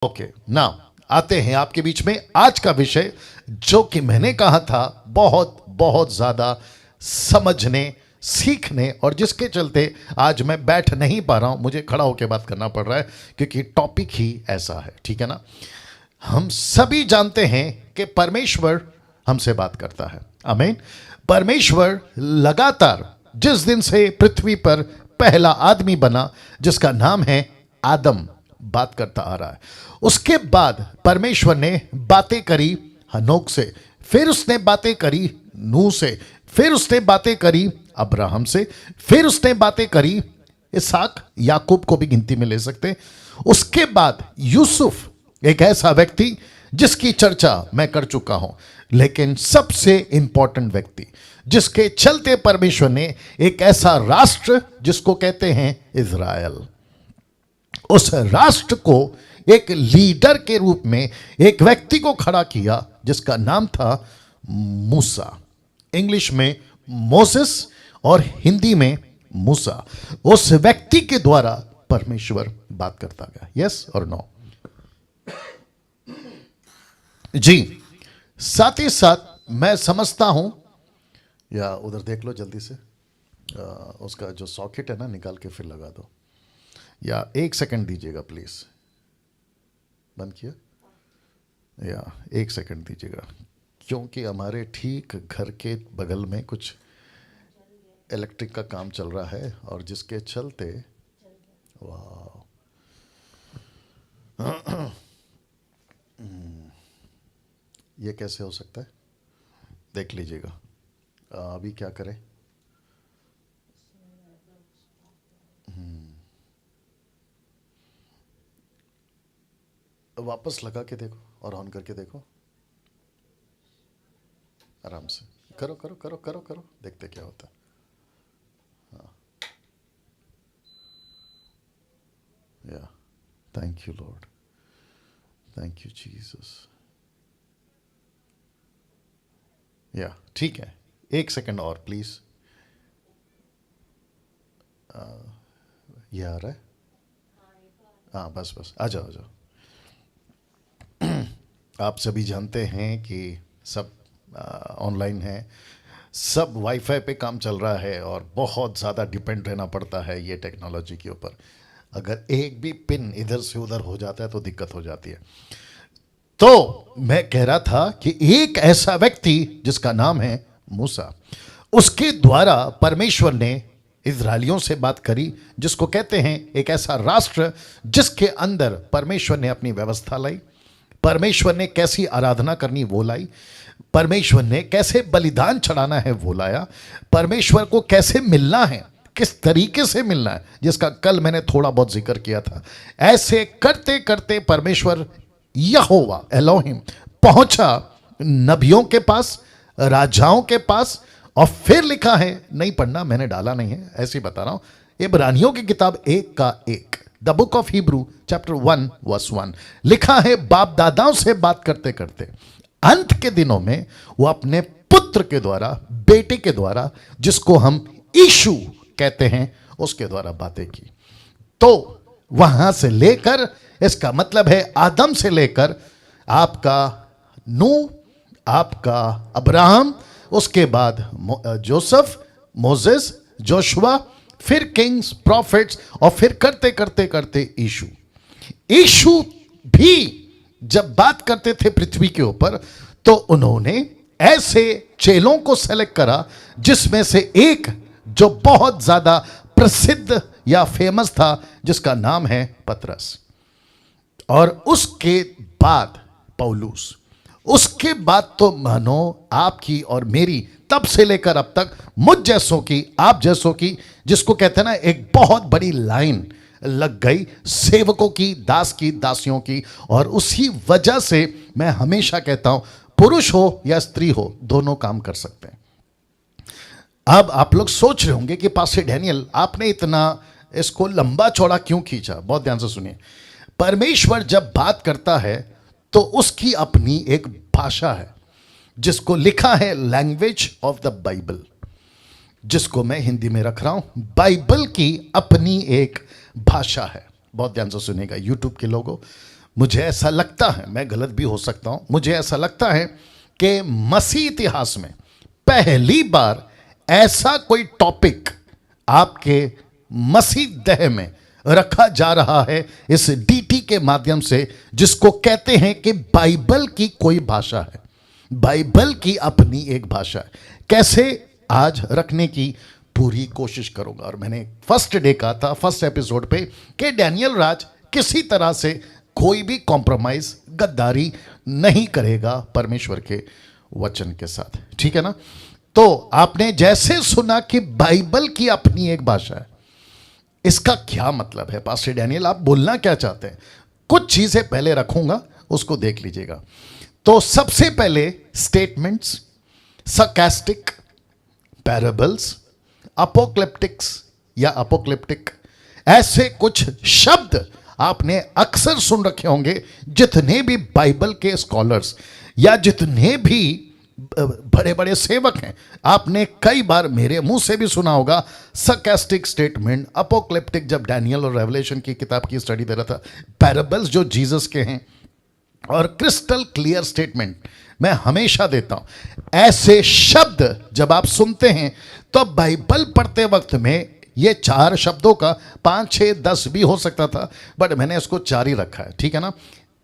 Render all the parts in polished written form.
Okay ना आते हैं आपके बीच में आज का विषय जो कि मैंने कहा था बहुत बहुत ज्यादा समझने सीखने और जिसके चलते आज मैं बैठ नहीं पा रहा हूं, मुझे खड़ा होकर बात करना पड़ रहा है क्योंकि टॉपिक ही ऐसा है। ठीक है ना। हम सभी जानते हैं कि परमेश्वर हमसे बात करता है। आमीन। परमेश्वर लगातार जिस दिन से पृथ्वी पर पहला आदमी बना जिसका नाम है आदम, बात करता आ रहा है। उसके बाद परमेश्वर ने बातें करी हनोक से, फिर उसने बातें करी नूह से, फिर उसने बातें करी अब्राहम से, फिर उसने बातें करी इसहाक, याकूब को भी गिनती में ले सकते। उसके बाद यूसुफ, एक ऐसा व्यक्ति जिसकी चर्चा मैं कर चुका हूं, लेकिन सबसे इंपॉर्टेंट व्यक्ति जिसके चलते परमेश्वर ने एक ऐसा राष्ट्र जिसको कहते हैं इज़राइल, उस राष्ट्र को एक लीडर के रूप में एक व्यक्ति को खड़ा किया जिसका नाम था मूसा। इंग्लिश में मोसेस और हिंदी में मूसा। उस व्यक्ति के द्वारा परमेश्वर बात करता गया। यस और नो जी। साथ ही साथ मैं समझता हूं, या उधर देख लो जल्दी से, उसका जो सॉकेट है ना निकाल के फिर लगा दो, या एक सेकंड दीजिएगा प्लीज। बंद किया? या एक सेकंड दीजिएगा क्योंकि हमारे ठीक घर के बगल में कुछ इलेक्ट्रिक का काम चल रहा है और जिसके चलते वाह ये कैसे हो सकता है, देख लीजिएगा। अभी क्या करें? वापस लगा के देखो और ऑन करके देखो। आराम से करो करो करो करो करो, देखते क्या होता है। हाँ, या thank you Lord, thank you Jesus. या ठीक है, एक सेकंड और प्लीज। ये आ रहा है? हाँ बस बस, आ जाओ आ जाओ। आप सभी जानते हैं कि सब ऑनलाइन है, सब वाईफाई पे काम चल रहा है और बहुत ज़्यादा डिपेंड रहना पड़ता है ये टेक्नोलॉजी के ऊपर। अगर एक भी पिन इधर से उधर हो जाता है तो दिक्कत हो जाती है। तो मैं कह रहा था कि एक ऐसा व्यक्ति जिसका नाम है मूसा, उसके द्वारा परमेश्वर ने इज़राइलियों से बात करी, जिसको कहते हैं एक ऐसा राष्ट्र जिसके अंदर परमेश्वर ने अपनी व्यवस्था लाई, परमेश्वर ने कैसी आराधना करनी वो लाई, परमेश्वर ने कैसे बलिदान चढ़ाना है वो लाया, परमेश्वर को कैसे मिलना है, किस तरीके से मिलना है, जिसका कल मैंने थोड़ा बहुत जिक्र किया था। ऐसे करते करते परमेश्वर यहोवा एलोहिम पहुंचा नबियों के पास, राजाओं के पास, और फिर लिखा है, नहीं पढ़ना, मैंने डाला नहीं है, ऐसे ही बता रहा हूं। इब्रानियों की किताब 1 का 1, the book of Hebrew chapter 1 verse 1 लिखा है, बाप दादाओं से बात करते करते अंत के दिनों में वो अपने पुत्र के द्वारा, बेटे के द्वारा, जिसको हम यीशु कहते हैं, उसके द्वारा बातें की। तो वहां से लेकर, इसका मतलब है आदम से लेकर आपका नूह, आपका अब्राहम, उसके बाद जोसेफ, मोसेस, जोशुआ, फिर किंग्स, प्रॉफिट्स, और फिर करते करते करते यीशु। यीशु भी जब बात करते थे पृथ्वी के ऊपर तो उन्होंने ऐसे चेलों को सेलेक्ट करा जिसमें से एक जो बहुत ज्यादा प्रसिद्ध या फेमस था, जिसका नाम है पतरस, और उसके बाद पौलुस। उसके बाद तो मानो आपकी और मेरी तब से लेकर अब तक मुझ जैसों की, आप जैसों की, जिसको कहते हैं ना, एक बहुत बड़ी लाइन लग गई सेवकों की, दास की, दासियों की। और उसी वजह से मैं हमेशा कहता हूं, पुरुष हो या स्त्री हो, दोनों काम कर सकते हैं। अब आप लोग सोच रहे होंगे कि पास्टर डैनियल आपने इतना इसको लंबा चौड़ा क्यों खींचा। बहुत ध्यान से सुनिए। परमेश्वर जब बात करता है तो उसकी अपनी एक भाषा है, जिसको लिखा है लैंग्वेज ऑफ द बाइबल, जिसको मैं हिंदी में रख रहा हूं। बाइबल की अपनी एक भाषा है। बहुत ध्यान से सुनिएगा यूट्यूब के लोगों, मुझे ऐसा लगता है, मैं गलत भी हो सकता हूं, मुझे ऐसा लगता है कि मसीह इतिहास में पहली बार ऐसा कोई टॉपिक आपके मसीह देह में रखा जा रहा है इस डीटी के माध्यम से, जिसको कहते हैं कि बाइबल की कोई भाषा है, बाइबल की अपनी एक भाषा है। कैसे आज रखने की पूरी कोशिश करूंगा। और मैंने फर्स्ट डे कहा था, फर्स्ट एपिसोड पे, कि डैनियल राज किसी तरह से कोई भी कॉम्प्रोमाइज, गद्दारी नहीं करेगा परमेश्वर के वचन के साथ, ठीक है ना। तो आपने जैसे सुना कि बाइबल की अपनी एक भाषा है, इसका क्या मतलब है पास्टर डैनियल, आप बोलना क्या चाहते हैं? कुछ चीजें पहले रखूंगा, उसको देख लीजिएगा। तो सबसे पहले स्टेटमेंट्स, sarcastic, पैराबल्स, अपोक्लिप्टिक्स या अपोक्लिप्टिक, ऐसे कुछ शब्द आपने अक्सर सुन रखे होंगे। जितने भी बाइबल के स्कॉलर्स या जितने भी बड़े बड़े सेवक हैं, आपने कई बार मेरे मुंह से भी सुना होगा sarcastic स्टेटमेंट, अपोक्लिप्टिक जब डैनियल और रेवलेशन की किताब की स्टडी दे रहा था, पैराबल्स जो जीसस के हैं, और क्रिस्टल क्लियर स्टेटमेंट मैं हमेशा देता हूं। ऐसे शब्द जब आप सुनते हैं तो बाइबल पढ़ते वक्त में ये 4 शब्दों का 5, 6, 10 भी हो सकता था, बट मैंने इसको 4 ही रखा है, ठीक है ना।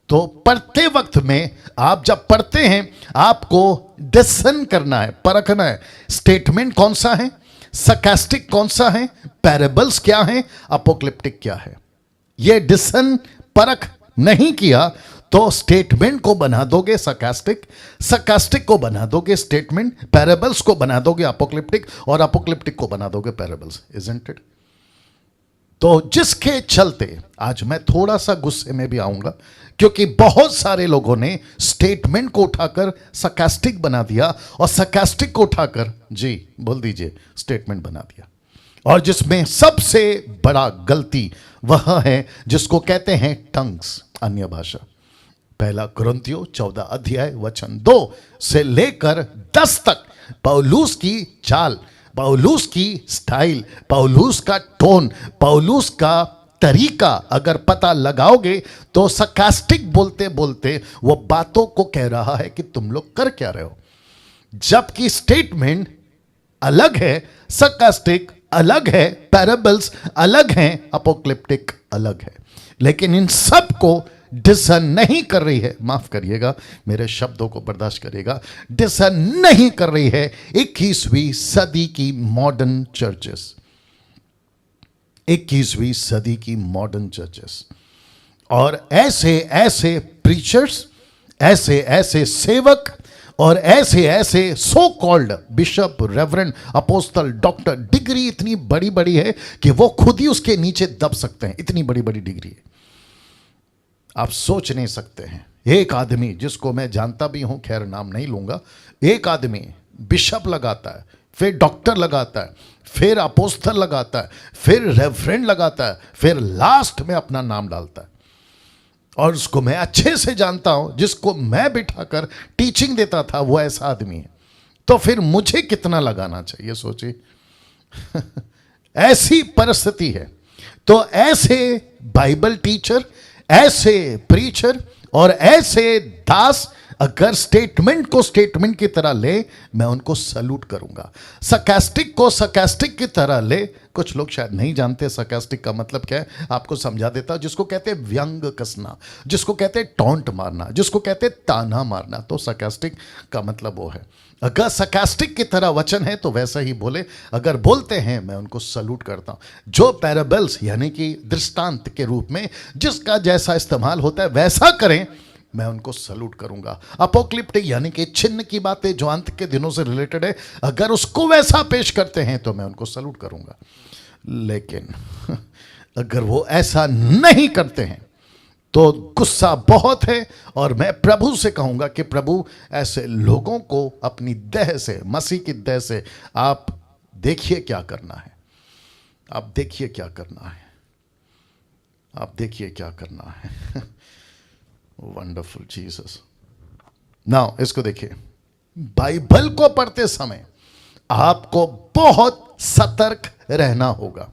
तो पढ़ते वक्त में आप जब पढ़ते हैं, आपको डिस्कशन करना है, परखना है, स्टेटमेंट कौन सा है, sarcastic कौन सा है, पैराबल्स क्या है, अपोक्लिप्टिक क्या है। ये डिस्कशन परख नहीं किया तो स्टेटमेंट को बना दोगे sarcastic को बना दोगे स्टेटमेंट, पैराबल्स को बना दोगे अपोक्लिप्टिक, और अपोक्लिप्टिक को बना दोगे पैराबल्स, इजंट इट। तो जिसके चलते आज मैं थोड़ा सा गुस्से में भी आऊंगा, क्योंकि बहुत सारे लोगों ने स्टेटमेंट को उठाकर sarcastic बना दिया और sarcastic को उठाकर, जी बोल दीजिए, स्टेटमेंट बना दिया। और जिसमें सबसे बड़ा गलती वह है जिसको कहते हैं टंग्स, अन्य भाषा। 1 कुरिन्थियों 14 अध्याय वचन 2 से लेकर 10 तक पौलुस की चाल, पौलुस की स्टाइल, पौलुस का टोन, पौलुस का तरीका अगर पता लगाओगे तो sarcastic बोलते बोलते वो बातों को कह रहा है कि तुम लोग कर क्या रहे हो, जबकि स्टेटमेंट अलग है, sarcastic अलग है, पैराबल्स अलग हैं, अपोक्लिप्टिक अलग है। लेकिन इन सब को डिस्कशन नहीं कर रही है, माफ करिएगा मेरे शब्दों को बर्दाश्त करिएगा, डिस्कशन नहीं कर रही है 21वीं सदी की मॉडर्न चर्चेस, 21वीं सदी की मॉडर्न चर्चेस। और ऐसे ऐसे प्रीचर्स, ऐसे ऐसे सेवक और ऐसे ऐसे so called bishop, reverend, apostle, doctor, degree इतनी बड़ी बड़ी है कि वो खुद ही उसके नीचे दब सकते हैं, इतनी बड़ी बड़ी डिग्री है, आप सोच नहीं सकते हैं। एक आदमी जिसको मैं जानता भी हूं, खैर नाम नहीं लूंगा, एक आदमी बिशप लगाता है, फिर डॉक्टर लगाता है, फिर अपोस्टल लगाता है, फिर रेवरेंड लगाता है, फिर लास्ट में अपना नाम डालता है। और उसको मैं अच्छे से जानता हूं, जिसको मैं बिठाकर टीचिंग देता था वो ऐसा आदमी है। तो फिर मुझे कितना लगाना चाहिए, सोचिए। ऐसी परिस्थिति है। तो ऐसे बाइबल टीचर, ऐसे प्रीचर और ऐसे दास अगर स्टेटमेंट को स्टेटमेंट की तरह ले, मैं उनको सैल्यूट करूंगा। sarcastic को sarcastic की तरह ले। कुछ लोग शायद नहीं जानते sarcastic का मतलब क्या है, आपको समझा देता हूं। जिसको कहते हैं व्यंग कसना, जिसको कहते हैं टॉन्ट मारना, जिसको कहते हैं ताना मारना, तो sarcastic का मतलब वो है। अगर sarcastic की तरह वचन है तो वैसा ही बोले, अगर बोलते हैं मैं उनको सैल्यूट करता हूं। जो पैराबल्स यानी कि दृष्टांत के रूप में जिसका जैसा इस्तेमाल होता है वैसा करें, मैं उनको सैल्यूट करूंगा। अपोक्लिप्टिक यानी कि चिन्ह की बातें जो अंत के दिनों से रिलेटेड है, अगर उसको वैसा पेश करते हैं तो मैं उनको सैल्यूट करूंगा। लेकिन अगर वो ऐसा नहीं करते हैं तो गुस्सा बहुत है। और मैं प्रभु से कहूंगा कि प्रभु ऐसे लोगों को अपनी देह से, मसीह की देह से, आप देखिए क्या करना है, आप देखिए क्या करना है, आप देखिए क्या करना है। Wonderful Jesus. नाउ इसको देखिए, बाइबल को पढ़ते समय आपको बहुत सतर्क रहना होगा।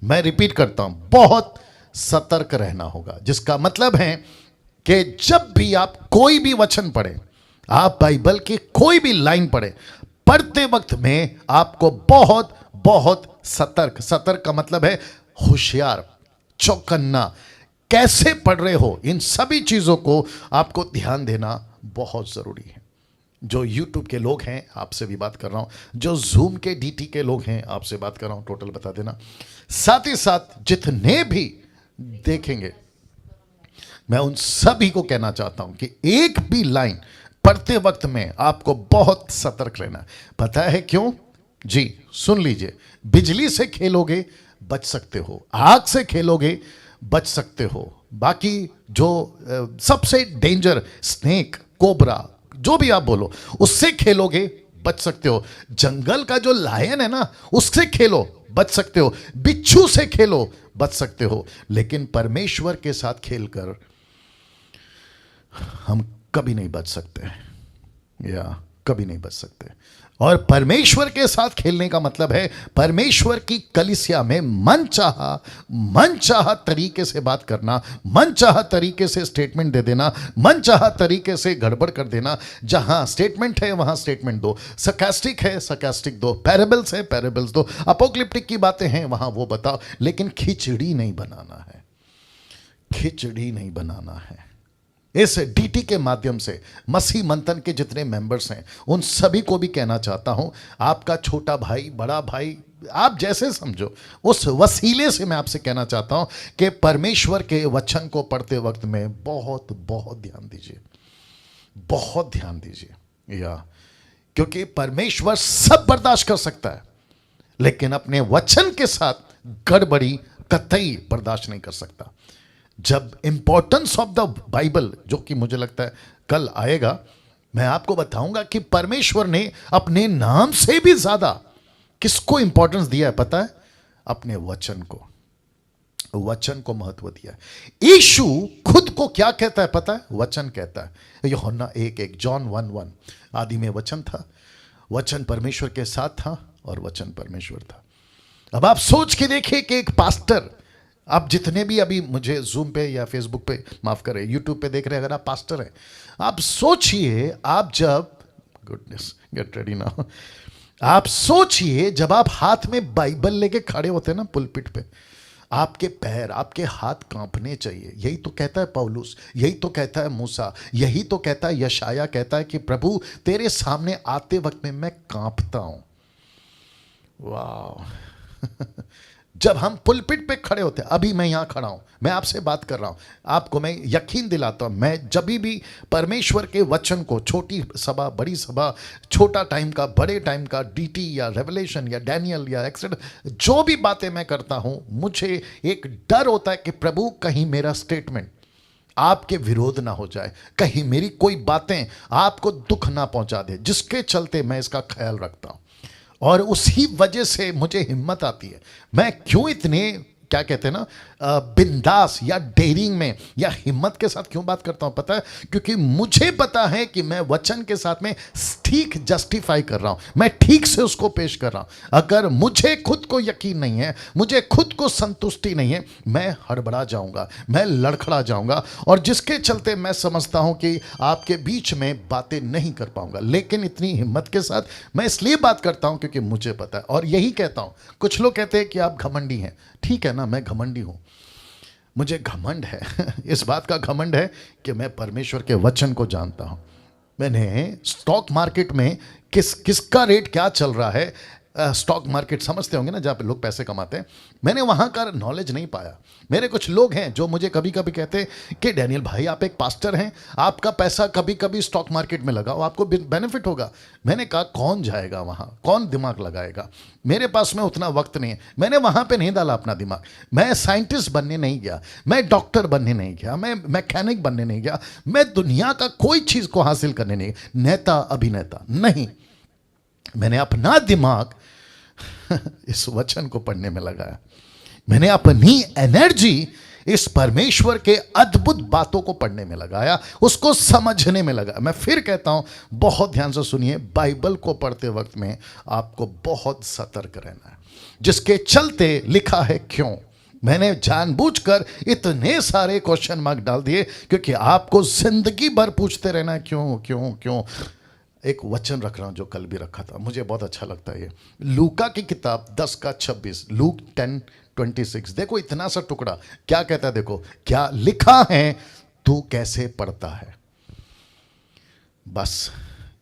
मैं रिपीट करता हूं, बहुत सतर्क रहना होगा, जिसका मतलब है कि जब भी आप कोई भी वचन पढ़े, आप बाइबल की कोई भी लाइन पढ़े, पढ़ते वक्त में आपको बहुत बहुत सतर्क का मतलब है होशियार, चौकन्ना, कैसे पढ़ रहे हो, इन सभी चीजों को आपको ध्यान देना बहुत जरूरी है। जो YouTube के लोग हैं आपसे भी बात कर रहा हूं, जो Zoom के DT के लोग हैं आपसे बात कर रहा हूं, टोटल बता देना। साथ ही साथ जितने भी देखेंगे, मैं उन सभी को कहना चाहता हूं कि एक भी लाइन पढ़ते वक्त में आपको बहुत सतर्क रहना है। पता है क्यों? जी सुन लीजिए, बिजली से खेलोगे बच सकते हो, आग से खेलोगे बच सकते हो, बाकी जो सबसे डेंजर स्नेक, कोबरा, जो भी आप बोलो, उससे खेलोगे बच सकते हो। जंगल का जो लायन है ना, उससे खेलो बच सकते हो, बिच्छू से खेलो बच सकते हो, लेकिन परमेश्वर के साथ खेलकर हम कभी नहीं बच सकते, या कभी नहीं बच सकते। और परमेश्वर के साथ खेलने का मतलब है परमेश्वर की कलीसिया में मनचाहा तरीके से बात करना, मनचाहा तरीके से स्टेटमेंट दे देना, मनचाहा तरीके से गड़बड़ कर देना। जहां स्टेटमेंट है वहां स्टेटमेंट दो, सरकास्टिक है सरकास्टिक दो, पैराबल्स है पैराबल्स दो, अपोक्लिप्टिक की बातें हैं वहां वो बताओ, लेकिन खिचड़ी नहीं बनाना है, खिचड़ी नहीं बनाना है। इस डीटी के माध्यम से मसीह मंथन के जितने मेंबर्स हैं उन सभी को भी कहना चाहता हूं, आपका छोटा भाई, बड़ा भाई, आप जैसे समझो, उस वसीले से मैं आपसे कहना चाहता हूं कि परमेश्वर के वचन को पढ़ते वक्त में बहुत बहुत ध्यान दीजिए, बहुत ध्यान दीजिए। या क्योंकि परमेश्वर सब बर्दाश्त कर सकता है, लेकिन अपने वचन के साथ गड़बड़ी कतई बर्दाश्त नहीं कर सकता। जब इंपॉर्टेंस ऑफ द बाइबल, जो कि मुझे लगता है कल आएगा, मैं आपको बताऊंगा कि परमेश्वर ने अपने नाम से भी ज्यादा किसको इंपॉर्टेंस दिया है पता है? अपने वचन को, वचन को महत्व दिया है। यीशु खुद को क्या कहता है पता है? वचन कहता है। यूहन्ना 1:1, जॉन 1:1, आदि में वचन था, वचन परमेश्वर के साथ था और वचन परमेश्वर था। अब आप सोच के देखिए कि एक पास्टर, आप जितने भी अभी मुझे जूम पे या फेसबुक पे, माफ करें, यूट्यूब पे देख रहे हैं, अगर आप पास्टर हैं, आप सोचिए, आप जब, गुडनेस गेट रेडी नाउ, आप सोचिए जब आप हाथ में बाइबल लेके खड़े होते हैं ना पुलपिट पे, आपके पैर, आपके हाथ कांपने चाहिए। यही तो कहता है पौलुस, यही तो कहता है मूसा, यही तो कहता है यशाया, कहता है कि प्रभु तेरे सामने आते वक्त में मैं कांपता हूं। वाह जब हम पुलपिट पे खड़े होते हैं, अभी मैं यहां खड़ा हूं, मैं आपसे बात कर रहा हूं, आपको मैं यकीन दिलाता हूं, मैं जब भी परमेश्वर के वचन को, छोटी सभा, बड़ी सभा, छोटा टाइम का, बड़े टाइम का, डीटी या रेवलेशन या डैनियल या एक्सेट्रा, जो भी बातें मैं करता हूं, मुझे एक डर होता है कि प्रभु कहीं मेरा स्टेटमेंट आपके विरोध ना हो जाए, कहीं मेरी कोई बातें आपको दुख ना पहुंचा दे, जिसके चलते मैं इसका ख्याल रखता हूं। और उसी वजह से मुझे हिम्मत आती है। मैं क्यों इतने, क्या कहते हैं ना, बिंदास या डेयरिंग में या हिम्मत के साथ क्यों बात करता हूं पता है? क्योंकि मुझे पता है कि मैं वचन के साथ में ठीक जस्टिफाई कर रहा हूं, मैं ठीक से उसको पेश कर रहा हूं। अगर मुझे खुद को यकीन नहीं है, मुझे खुद को संतुष्टि नहीं है, मैं हड़बड़ा जाऊंगा, मैं लड़खड़ा जाऊंगा, और जिसके चलते मैं समझता हूं कि आपके बीच में बातें नहीं कर पाऊंगा। लेकिन इतनी हिम्मत के साथ मैं इसलिए बात करता हूं क्योंकि मुझे पता है, और यही कहता हूं। कुछ लोग कहते हैं कि आप घमंडी हैं, ठीक है ना, मैं घमंडी हूं, मुझे घमंड है इस बात का घमंड है कि मैं परमेश्वर के वचन को जानता हूं। मैंने स्टॉक मार्केट में किसका रेट क्या चल रहा है, स्टॉक मार्केट समझते होंगे ना, जहाँ पे लोग पैसे कमाते हैं, मैंने वहाँ का नॉलेज नहीं पाया। मेरे कुछ लोग हैं जो मुझे कभी कभी कहते हैं कि डैनियल भाई आप एक पास्टर हैं, आपका पैसा कभी कभी स्टॉक मार्केट में लगाओ, आपको बेनिफिट होगा। मैंने कहा कौन जाएगा वहाँ, कौन दिमाग लगाएगा, मेरे पास में उतना वक्त नहीं है, मैंने वहाँ पे नहीं डाला अपना दिमाग। मैं साइंटिस्ट बनने नहीं गया, मैं डॉक्टर बनने नहीं गया, मैं मैकेनिक बनने नहीं गया, मैं दुनिया का कोई चीज़ को हासिल करने नहीं, नेता अभिनेता नहीं, मैंने अपना दिमाग इस वचन को पढ़ने में लगाया, मैंने अपनी एनर्जी इस परमेश्वर के अद्भुत बातों को पढ़ने में लगाया, उसको समझने में लगा। मैं फिर कहता हूं, बहुत ध्यान से सुनिए, बाइबल को पढ़ते वक्त में आपको बहुत सतर्क रहना है, जिसके चलते लिखा है क्यों, मैंने जानबूझकर इतने सारे क्वेश्चन मार्क डाल दिए क्योंकि आपको जिंदगी भर पूछते रहना क्यों क्यों क्यों। एक वचन रख रहा हूं जो कल भी रखा था, मुझे बहुत अच्छा लगता है ये, लूका की किताब 10:26, लूक 10:26। देखो इतना सा टुकड़ा क्या कहता है, देखो क्या लिखा है, तू कैसे पढ़ता है। बस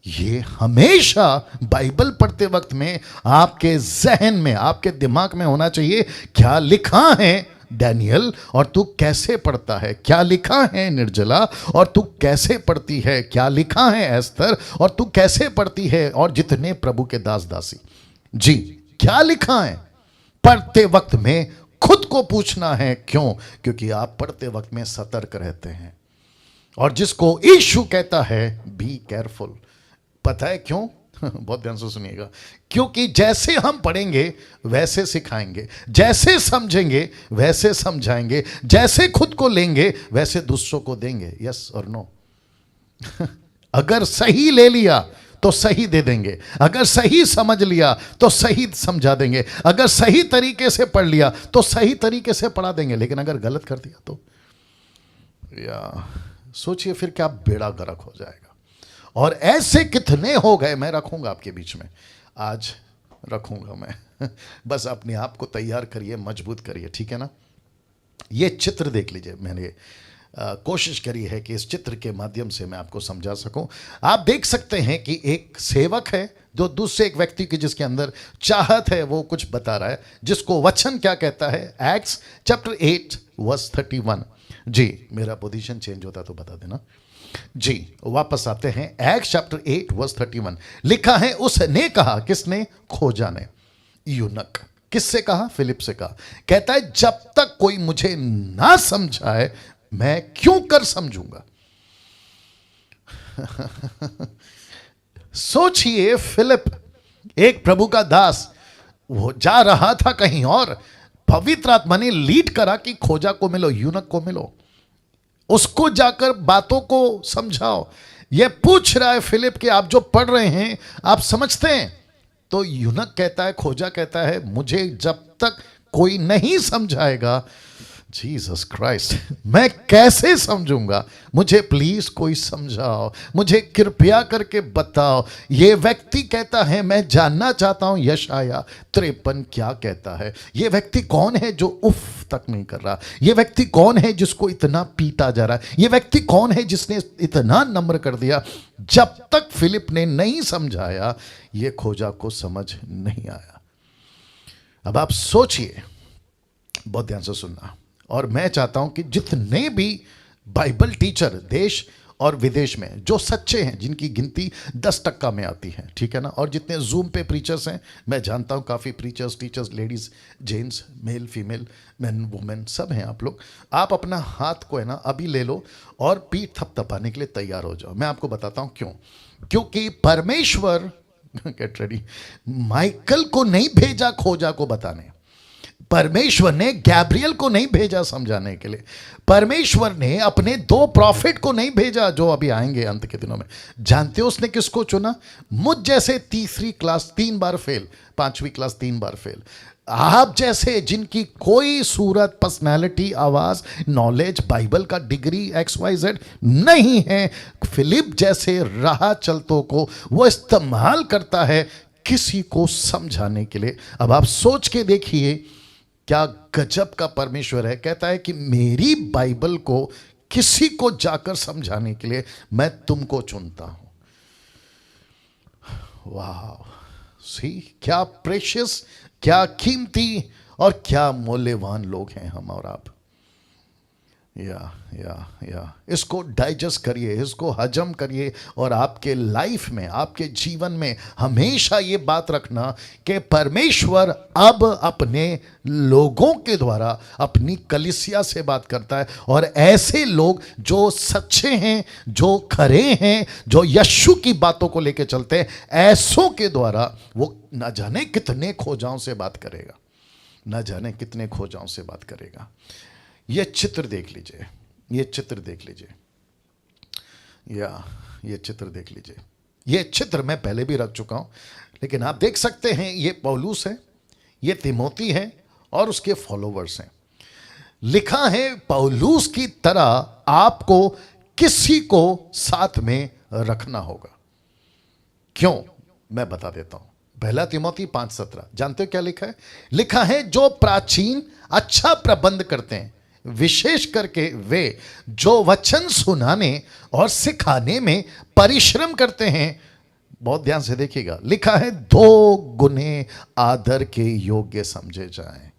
ये हमेशा बाइबल पढ़ते वक्त में आपके जहन में, आपके दिमाग में होना चाहिए, क्या लिखा है डैनियल और तू कैसे पढ़ता है, क्या लिखा है निर्जला और तू कैसे पढ़ती है, क्या लिखा है एस्तर और तू कैसे पढ़ती है, और जितने प्रभु के दास दासी जी, क्या लिखा है। पढ़ते वक्त में खुद को पूछना है क्यों, क्योंकि आप पढ़ते वक्त में सतर्क रहते हैं। और जिसको यीशु कहता है बी केयरफुल, पता है क्यों? बहुत ध्यान से सुनिएगा, क्योंकि जैसे हम पढ़ेंगे वैसे सिखाएंगे, जैसे समझेंगे वैसे समझाएंगे, जैसे खुद को लेंगे वैसे दूसरों को देंगे। यस और नो? अगर सही ले लिया तो सही दे देंगे, अगर सही समझ लिया तो सही समझा देंगे, अगर सही तरीके से पढ़ लिया तो सही तरीके से पढ़ा देंगे, लेकिन अगर गलत कर दिया तो या सोचिए फिर क्या बेड़ा गर्क हो जाएगा। और ऐसे कितने हो गए, मैं रखूंगा आपके बीच में, आज रखूंगा मैं। बस अपने आप को तैयार करिए, मजबूत करिए, ठीक है ना। ये चित्र देख लीजिए, मैंने कोशिश करी है कि इस चित्र के माध्यम से मैं आपको समझा सकूं। आप देख सकते हैं कि एक सेवक है जो दूसरे एक व्यक्ति की जिसके अंदर चाहत है वो कुछ बता रहा है, जिसको वचन क्या कहता है, एक्ट्स चैप्टर 8:31। जी मेरा पोजीशन चेंज होता तो बता देना जी। वापस आते हैं, एक्ट्स चैप्टर 8:31 लिखा है, उसने कहा, किसने? खोजा ने, यूनक। किससे कहा? फिलिप से कहा। कहता है जब तक कोई मुझे ना समझाए मैं क्यों कर समझूंगा। सोचिए, फिलिप एक प्रभु का दास, वो जा रहा था कहीं और, पवित्र आत्मा ने लीड करा कि खोजा को मिलो, यूनक को मिलो, उसको जाकर बातों को समझाओ। यह पूछ रहा है फिलिप कि आप जो पढ़ रहे हैं आप समझते हैं? तो यूनक कहता है, खोजा कहता है, मुझे जब तक कोई नहीं समझाएगा, जीसस क्राइस्ट, मैं कैसे समझूंगा, मुझे प्लीज कोई समझाओ, मुझे कृपया करके बताओ। ये व्यक्ति कहता है मैं जानना चाहता हूं यशाया 53 क्या कहता है। ये व्यक्ति कौन है जो उफ तक नहीं कर रहा? ये व्यक्ति कौन है जिसको इतना पीटा जा रहा है? ये व्यक्ति कौन है जिसने इतना नम्र कर दिया? जब तक फिलिप ने नहीं समझाया ये खोजा को समझ नहीं आया। अब आप सोचिए, बहुत ध्यान से सुनना, और मैं चाहता हूं कि जितने भी बाइबल टीचर देश और विदेश में जो सच्चे हैं, जिनकी गिनती 10% में आती है, ठीक है ना, और जितने जूम पे प्रीचर्स हैं, मैं जानता हूं काफ़ी preachers, teachers, ladies, gents, male female, man women, सब हैं आप लोग। आप अपना हाथ को है ना अभी ले लो और पीठ थपथपाने के लिए तैयार हो जाओ। मैं आपको बताता हूँ क्यों। क्योंकि परमेश्वर गेट रेडी, माइकल को नहीं भेजा खोजा को बताने, परमेश्वर ने गैब्रियल को नहीं भेजा समझाने के लिए, परमेश्वर ने अपने 2 प्रॉफिट को नहीं भेजा जो अभी आएंगे अंत के दिनों में। जानते हो उसने किसको चुना? मुझ जैसे तीसरी क्लास 3 बार फेल, 5वीं क्लास 3 बार फेल, आप जैसे जिनकी कोई सूरत, पर्सनालिटी, आवाज, नॉलेज, बाइबल का डिग्री XYZ नहीं है, फिलिप जैसे राह चलतों को वो इस्तेमाल करता है किसी को समझाने के लिए। अब आप सोच के देखिए क्या गजब का परमेश्वर है। कहता है कि मेरी बाइबल को किसी को जाकर समझाने के लिए मैं तुमको चुनता हूं। वाह, सी क्या प्रेशियस, क्या कीमती और क्या मूल्यवान लोग हैं हम और आप। या इसको डाइजेस्ट करिए, इसको हजम करिए, और आपके लाइफ में, आपके जीवन में हमेशा ये बात रखना कि परमेश्वर अब अपने लोगों के द्वारा अपनी कलीसिया से बात करता है, और ऐसे लोग जो सच्चे हैं, जो खरे हैं, जो यीशु की बातों को लेकर चलते हैं, ऐसों के द्वारा वो न जाने कितने खोजाओं से बात करेगा, न जाने कितने खोजाओं से बात करेगा। ये चित्र देख लीजिए, ये चित्र देख लीजिए, ये चित्र देख लीजिए। ये चित्र मैं पहले भी रख चुका हूं, लेकिन आप देख सकते हैं ये पौलुस है, ये तिमोती है और उसके फॉलोवर्स हैं। लिखा है पौलुस की तरह आपको किसी को साथ में रखना होगा। क्यों, मैं बता देता हूं। पहला तिमोथी 5:17 जानते हो क्या लिखा है? लिखा है जो प्राचीन अच्छा प्रबंध करते हैं, विशेष करके वे जो वचन सुनाने और सिखाने में परिश्रम करते हैं, बहुत ध्यान से देखिएगा, लिखा है 2 गुने आदर के योग्य समझे जाएं।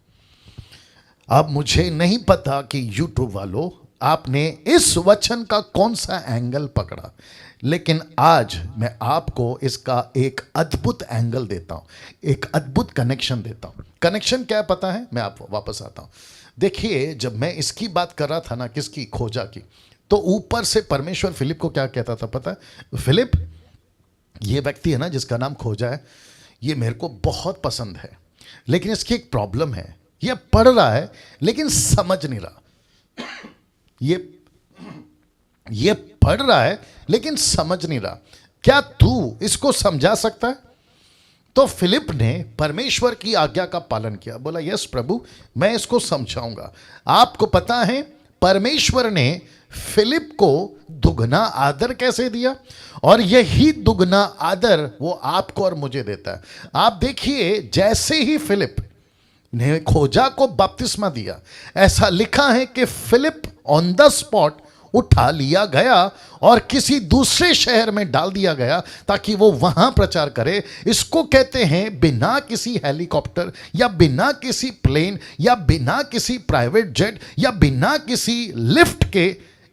अब मुझे नहीं पता कि यूट्यूब वालों आपने इस वचन का कौन सा एंगल पकड़ा, लेकिन आज मैं आपको इसका एक अद्भुत एंगल देता हूं, एक अद्भुत कनेक्शन देता हूं। कनेक्शन क्या है पता है? मैं आप वापस आता हूं। देखिए, जब मैं इसकी बात कर रहा था ना, किसकी, खोजा की, तो ऊपर से परमेश्वर फिलिप को क्या कहता था पता है? फिलिप, ये व्यक्ति है ना जिसका नाम खोजा है, ये मेरे को बहुत पसंद है, लेकिन इसकी एक प्रॉब्लम है, ये पढ़ रहा है लेकिन समझ नहीं रहा। ये पढ़ रहा है लेकिन समझ नहीं रहा, क्या तू इसको समझा सकता है? तो फिलिप ने परमेश्वर की आज्ञा का पालन किया, बोला यस प्रभु, मैं इसको समझाऊंगा। आपको पता है परमेश्वर ने फिलिप को दुगना आदर कैसे दिया, और यही दुगना आदर वो आपको और मुझे देता है। आप देखिए, जैसे ही फिलिप ने खोजा को बपतिस्मा दिया, ऐसा लिखा है कि फिलिप ऑन द स्पॉट उठा लिया गया और किसी दूसरे शहर में डाल दिया गया ताकि वो वहां प्रचार करे। इसको कहते हैं बिना किसी हेलीकॉप्टर या बिना किसी प्लेन या बिना किसी प्राइवेट जेट या बिना किसी लिफ्ट के,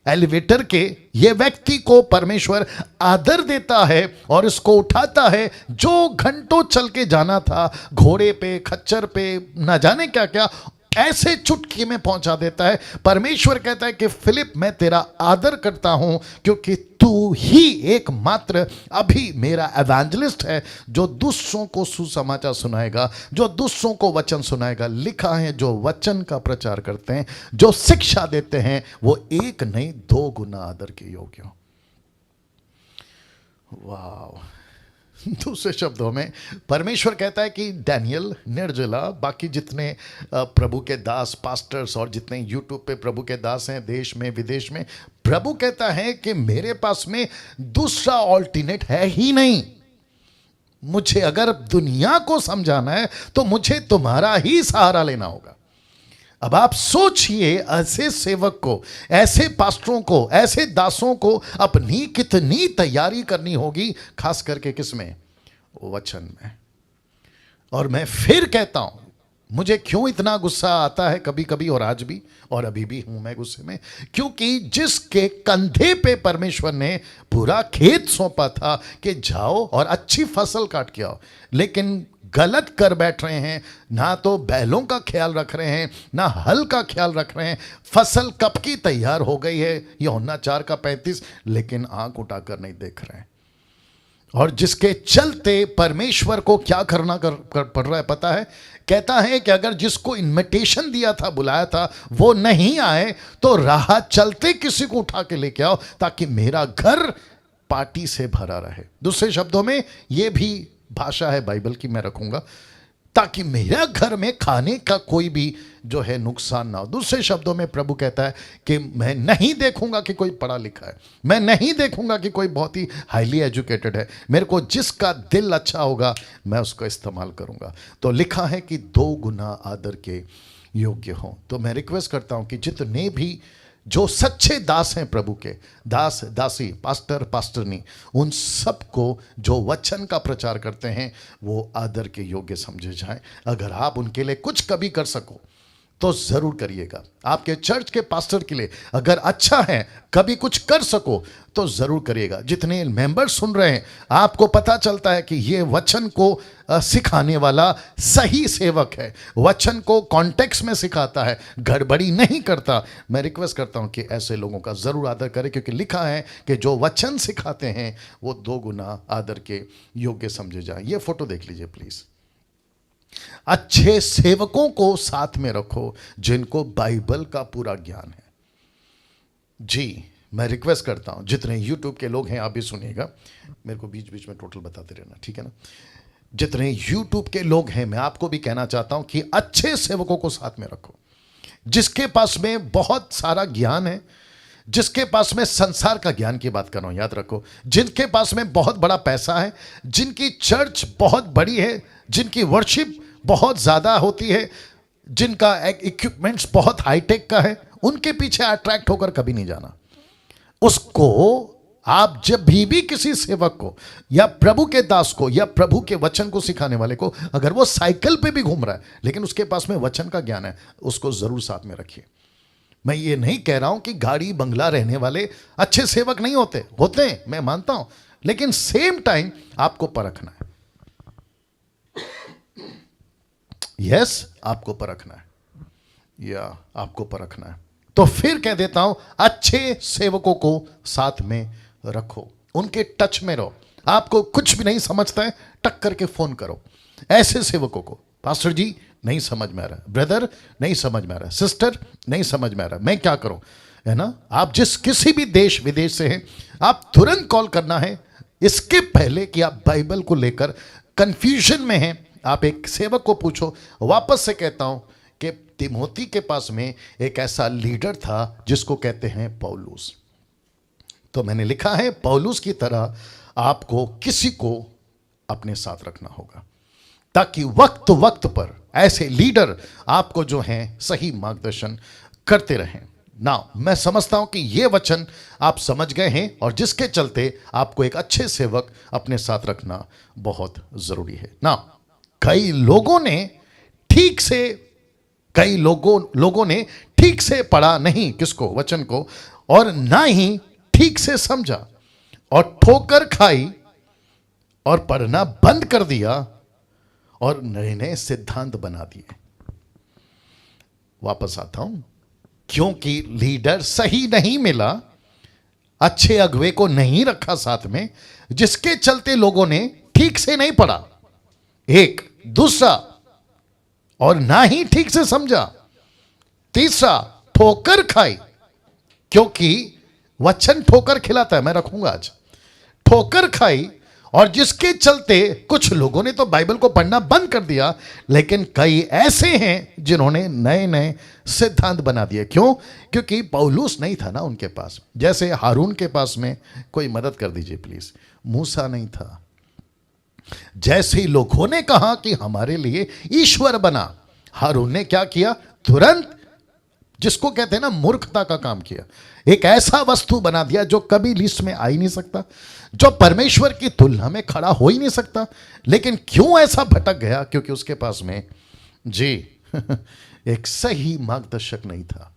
एलिवेटर के, ये व्यक्ति को परमेश्वर आदर देता है और इसको उठाता है। जो घंटों चल के जाना था, घोड़े पे, खच्चर पे, ना जाने क्या क्या, ऐसे चुटकी में पहुंचा देता है। परमेश्वर कहता है कि फिलिप, मैं तेरा आदर करता हूं क्योंकि तू ही एकमात्र अभी मेरा एवेंजलिस्ट है जो दूसरों को सुसमाचार सुनाएगा, जो दूसरों को वचन सुनाएगा। लिखा है जो वचन का प्रचार करते हैं, जो शिक्षा देते हैं, वो 1 नहीं 2 गुना आदर के योग्य हो। वाह। दूसरे शब्दों में परमेश्वर कहता है कि डैनियल, निर्जला, बाकी जितने प्रभु के दास, पास्टर्स और जितने यूट्यूब पे प्रभु के दास हैं देश में विदेश में, प्रभु कहता है कि मेरे पास में दूसरा ऑल्टरनेट है ही नहीं। मुझे अगर दुनिया को समझाना है तो मुझे तुम्हारा ही सहारा लेना होगा। अब आप सोचिए, ऐसे सेवक को, ऐसे पास्टरों को, ऐसे दासों को अपनी कितनी तैयारी करनी होगी, खास करके किसमें? वचन में। और मैं फिर कहता हूं, मुझे क्यों इतना गुस्सा आता है कभी कभी, और आज भी, और अभी भी हूं मैं गुस्से में, क्योंकि जिसके कंधे पे परमेश्वर ने पूरा खेत सौंपा था कि जाओ और अच्छी फसल काट के आओ, लेकिन गलत कर बैठ रहे हैं। ना तो बैलों का ख्याल रख रहे हैं, ना हल का ख्याल रख रहे हैं। फसल कब की तैयार हो गई है, यूहन्ना 4:35, लेकिन आंख उठाकर नहीं देख रहे हैं। और जिसके चलते परमेश्वर को क्या करना पड़ रहा है पता है? कहता है कि अगर जिसको इन्विटेशन दिया था, बुलाया था, वो नहीं आए तो राह चलते किसी को उठा के लेके आओ ताकि मेरा घर पार्टी से भरा रहे। दूसरे शब्दों में, ये भी भाषा है बाइबल की, मैं रखूंगा ताकि मेरा घर में खाने का कोई भी जो है नुकसान ना हो। दूसरे शब्दों में प्रभु कहता है कि मैं नहीं देखूंगा कि कोई पढ़ा लिखा है, मैं नहीं देखूंगा कि कोई बहुत ही हाईली एजुकेटेड है, मेरे को जिसका दिल अच्छा होगा मैं उसको इस्तेमाल करूंगा। तो लिखा है कि 2 गुना आदर के योग्य हो। तो मैं रिक्वेस्ट करता हूं कि जितने भी जो सच्चे दास हैं प्रभु के, दास दासी, पास्टर पास्टरनी, उन सबको जो वचन का प्रचार करते हैं वो आदर के योग्य समझे जाएं। अगर आप उनके लिए कुछ कभी कर सको तो जरूर करिएगा। आपके चर्च के पास्टर के लिए अगर अच्छा है, कभी कुछ कर सको तो जरूर करिएगा। जितने मेंबर सुन रहे हैं, आपको पता चलता है कि ये वचन को सिखाने वाला सही सेवक है, वचन को कॉन्टेक्स्ट में सिखाता है, गड़बड़ी नहीं करता। मैं रिक्वेस्ट करता हूं कि ऐसे लोगों का जरूर आदर करें, क्योंकि लिखा है कि जो वचन सिखाते हैं वो 2 गुना आदर के योग्य समझे जाए। ये फोटो देख लीजिए प्लीज। अच्छे सेवकों को साथ में रखो जिनको बाइबल का पूरा ज्ञान है। जी, मैं रिक्वेस्ट करता हूं, जितने यूट्यूब के लोग हैं आप भी सुनिएगा, मेरे को बीच बीच में टोटल बताते रहना, ठीक है ना? जितने यूट्यूब के लोग हैं, मैं आपको भी कहना चाहता हूं कि अच्छे सेवकों को साथ में रखो। जिसके पास में बहुत सारा ज्ञान है, जिसके पास में संसार का ज्ञान की बात कर रहा हूं, याद रखो, जिनके पास में बहुत बड़ा पैसा है, जिनकी चर्च बहुत बड़ी है, जिनकी वर्शिप बहुत ज्यादा होती है, जिनका इक्विपमेंट्स बहुत हाईटेक का है, उनके पीछे अट्रैक्ट होकर कभी नहीं जाना। उसको आप जब भी किसी सेवक को या प्रभु के दास को या प्रभु के वचन को सिखाने वाले को, अगर वो साइकिल पे भी घूम रहा है लेकिन उसके पास में वचन का ज्ञान है, उसको जरूर साथ में रखिए। मैं ये नहीं कह रहा हूं कि गाड़ी बंगला रहने वाले अच्छे सेवक नहीं होते, होते हैं, मैं मानता हूं, लेकिन सेम टाइम आपको परखना है। यस, आपको परखना है, या आपको परखना है। तो फिर कह देता हूं, अच्छे सेवकों को साथ में रखो, उनके टच में रहो। आपको कुछ भी नहीं समझता है, टक करके फोन करो ऐसे सेवकों को, पास्टर जी नहीं समझ में आ रहा, ब्रदर नहीं समझ में आ रहा, सिस्टर नहीं समझ में आ रहा, मैं क्या करूं, है ना। आप जिस किसी भी देश विदेश से हैं, आप तुरंत कॉल करना है, इसके पहले कि आप बाइबल को लेकर कंफ्यूजन में हैं। आप एक सेवक को पूछो। वापस से कहता हूं कि तिमोथी के पास में एक ऐसा लीडर था जिसको कहते हैं पौलुस। तो मैंने लिखा है, पौलुस की तरह आपको किसी को अपने साथ रखना होगा, ताकि वक्त वक्त पर ऐसे लीडर आपको जो हैं सही मार्गदर्शन करते रहें ना। मैं समझता हूं कि यह वचन आप समझ गए हैं, और जिसके चलते आपको एक अच्छे सेवक अपने साथ रखना बहुत जरूरी है ना। कई लोगों ने ठीक से पढ़ा नहीं किसको, वचन को, और ना ही ठीक से समझा, और ठोकर खाई और पढ़ना बंद कर दिया और नए नए सिद्धांत बना दिए। वापस आता हूं, क्योंकि लीडर सही नहीं मिला, अच्छे अगुवे को नहीं रखा साथ में, जिसके चलते लोगों ने ठीक से नहीं पढ़ा, एक, दूसरा, और ना ही ठीक से समझा, तीसरा ठोकर खाई, क्योंकि वचन ठोकर खिलाता है, मैं रखूंगा आज, ठोकर खाई, और जिसके चलते कुछ लोगों ने तो बाइबल को पढ़ना बंद कर दिया, लेकिन कई ऐसे हैं जिन्होंने नए नए सिद्धांत बना दिए। क्यों? क्योंकि पौलुस नहीं था ना उनके पास। जैसे हारून के पास में, कोई मदद कर दीजिए प्लीज, मूसा नहीं था। जैसे ही लोगों ने कहा कि हमारे लिए ईश्वर बना, हारून ने क्या किया? तुरंत, जिसको कहते हैं ना मूर्खता का काम किया, एक ऐसा वस्तु बना दिया जो कभी लिस्ट में आ ही नहीं सकता, जो परमेश्वर की तुलना में खड़ा हो ही नहीं सकता। लेकिन क्यों ऐसा भटक गया? क्योंकि उसके पास में जी एक सही मार्गदर्शक नहीं था।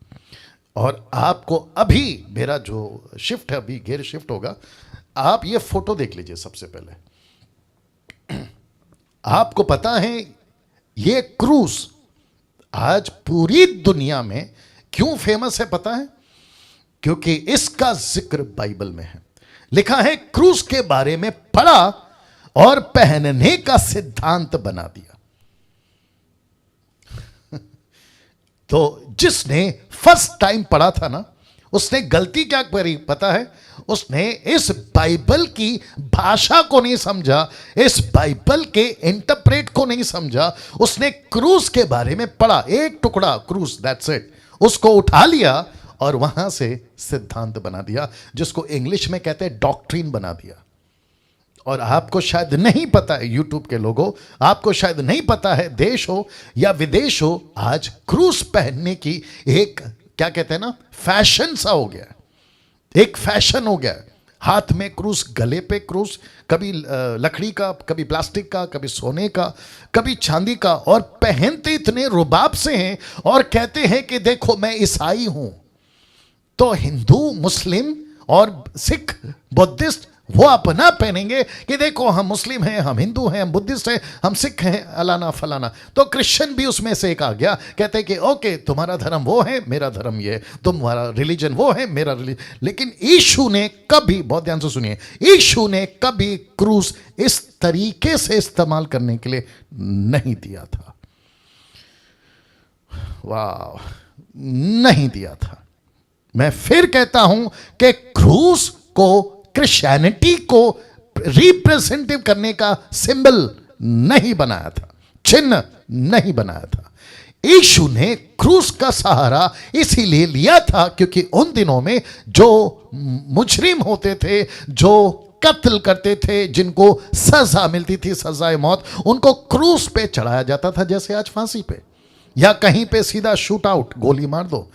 और आपको अभी मेरा जो शिफ्ट है, अभी गियर शिफ्ट होगा, आप ये फोटो देख लीजिए सबसे पहले। आपको पता है ये क्रूस आज पूरी दुनिया में क्यों फेमस है पता है? क्योंकि इसका जिक्र बाइबल में है। लिखा है, क्रूस के बारे में पढ़ा और पहनने का सिद्धांत बना दिया। तो जिसने फर्स्ट टाइम पढ़ा था ना, उसने गलती क्या करी पता है? उसने इस बाइबल की भाषा को नहीं समझा, इस बाइबल के इंटरप्रेट को नहीं समझा। उसने क्रूस के बारे में पढ़ा, एक टुकड़ा क्रूस, दैट्स इट, उसको उठा लिया और वहां से सिद्धांत बना दिया, जिसको इंग्लिश में कहते हैं डॉक्ट्रिन बना दिया। और आपको शायद नहीं पता है, यूट्यूब के लोगों, आपको शायद नहीं पता है, देश हो या विदेश हो, आज क्रूस पहनने की एक, क्या कहते हैं ना, फैशन सा हो गया, एक फैशन हो गया। हाथ में क्रूस, गले पे क्रूस, कभी लकड़ी का, कभी प्लास्टिक का, कभी सोने का, कभी चांदी का, और पहनते इतने रुबाब से हैं और कहते हैं कि देखो मैं ईसाई हूं। तो हिंदू, मुस्लिम और सिख, बुद्धिस्ट वो अपना पहनेंगे कि देखो हम मुस्लिम हैं, हम हिंदू हैं, हम बुद्धिस्ट हैं, हम सिख हैं, अलाना फलाना। तो क्रिश्चियन भी उसमें से एक आ गया, कहते हैं कि ओके तुम्हारा धर्म वो है, मेरा धर्म ये, तुम्हारा रिलीजन वो है, मेरा रिलीजन। लेकिन यीशु ने कभी, बहुत ध्यान से सुनिए, यीशु ने कभी क्रूस इस तरीके से इस्तेमाल करने के लिए नहीं दिया था। वाह, नहीं दिया था। मैं फिर कहता हूं कि क्रूस को, क्रिश्चियनिटी को रिप्रेजेंटिव करने का सिंबल नहीं बनाया था, चिन्ह नहीं बनाया था। यीशु ने क्रूस का सहारा इसीलिए लिया था क्योंकि उन दिनों में जो मुजरिम होते थे, जो कत्ल करते थे, जिनको सजा मिलती थी, सजाए मौत, उनको क्रूस पे चढ़ाया जाता था, जैसे आज फांसी पे या कहीं पे सीधा शूट आउट, गोली मार दो।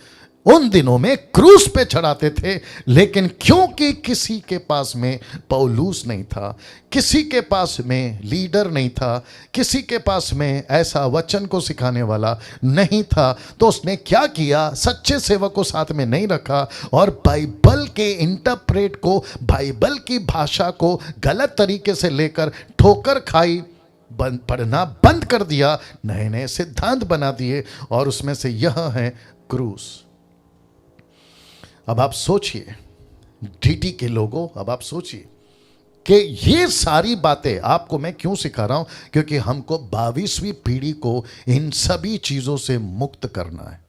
उन दिनों में क्रूस पे चढ़ाते थे। लेकिन क्योंकि किसी के पास में पौलुस नहीं था, किसी के पास में लीडर नहीं था, किसी के पास में ऐसा वचन को सिखाने वाला नहीं था, तो उसने क्या किया, सच्चे सेवक को साथ में नहीं रखा और बाइबल के इंटरप्रेट को, बाइबल की भाषा को गलत तरीके से लेकर ठोकर खाई, पढ़ना बंद कर दिया, नए नए सिद्धांत बना दिए और उसमें से यह है क्रूस। अब आप सोचिए डीटी के लोगों, अब आप सोचिए कि ये सारी बातें आपको मैं क्यों सिखा रहा हूं, क्योंकि हमको 22वीं पीढ़ी को इन सभी चीजों से मुक्त करना है,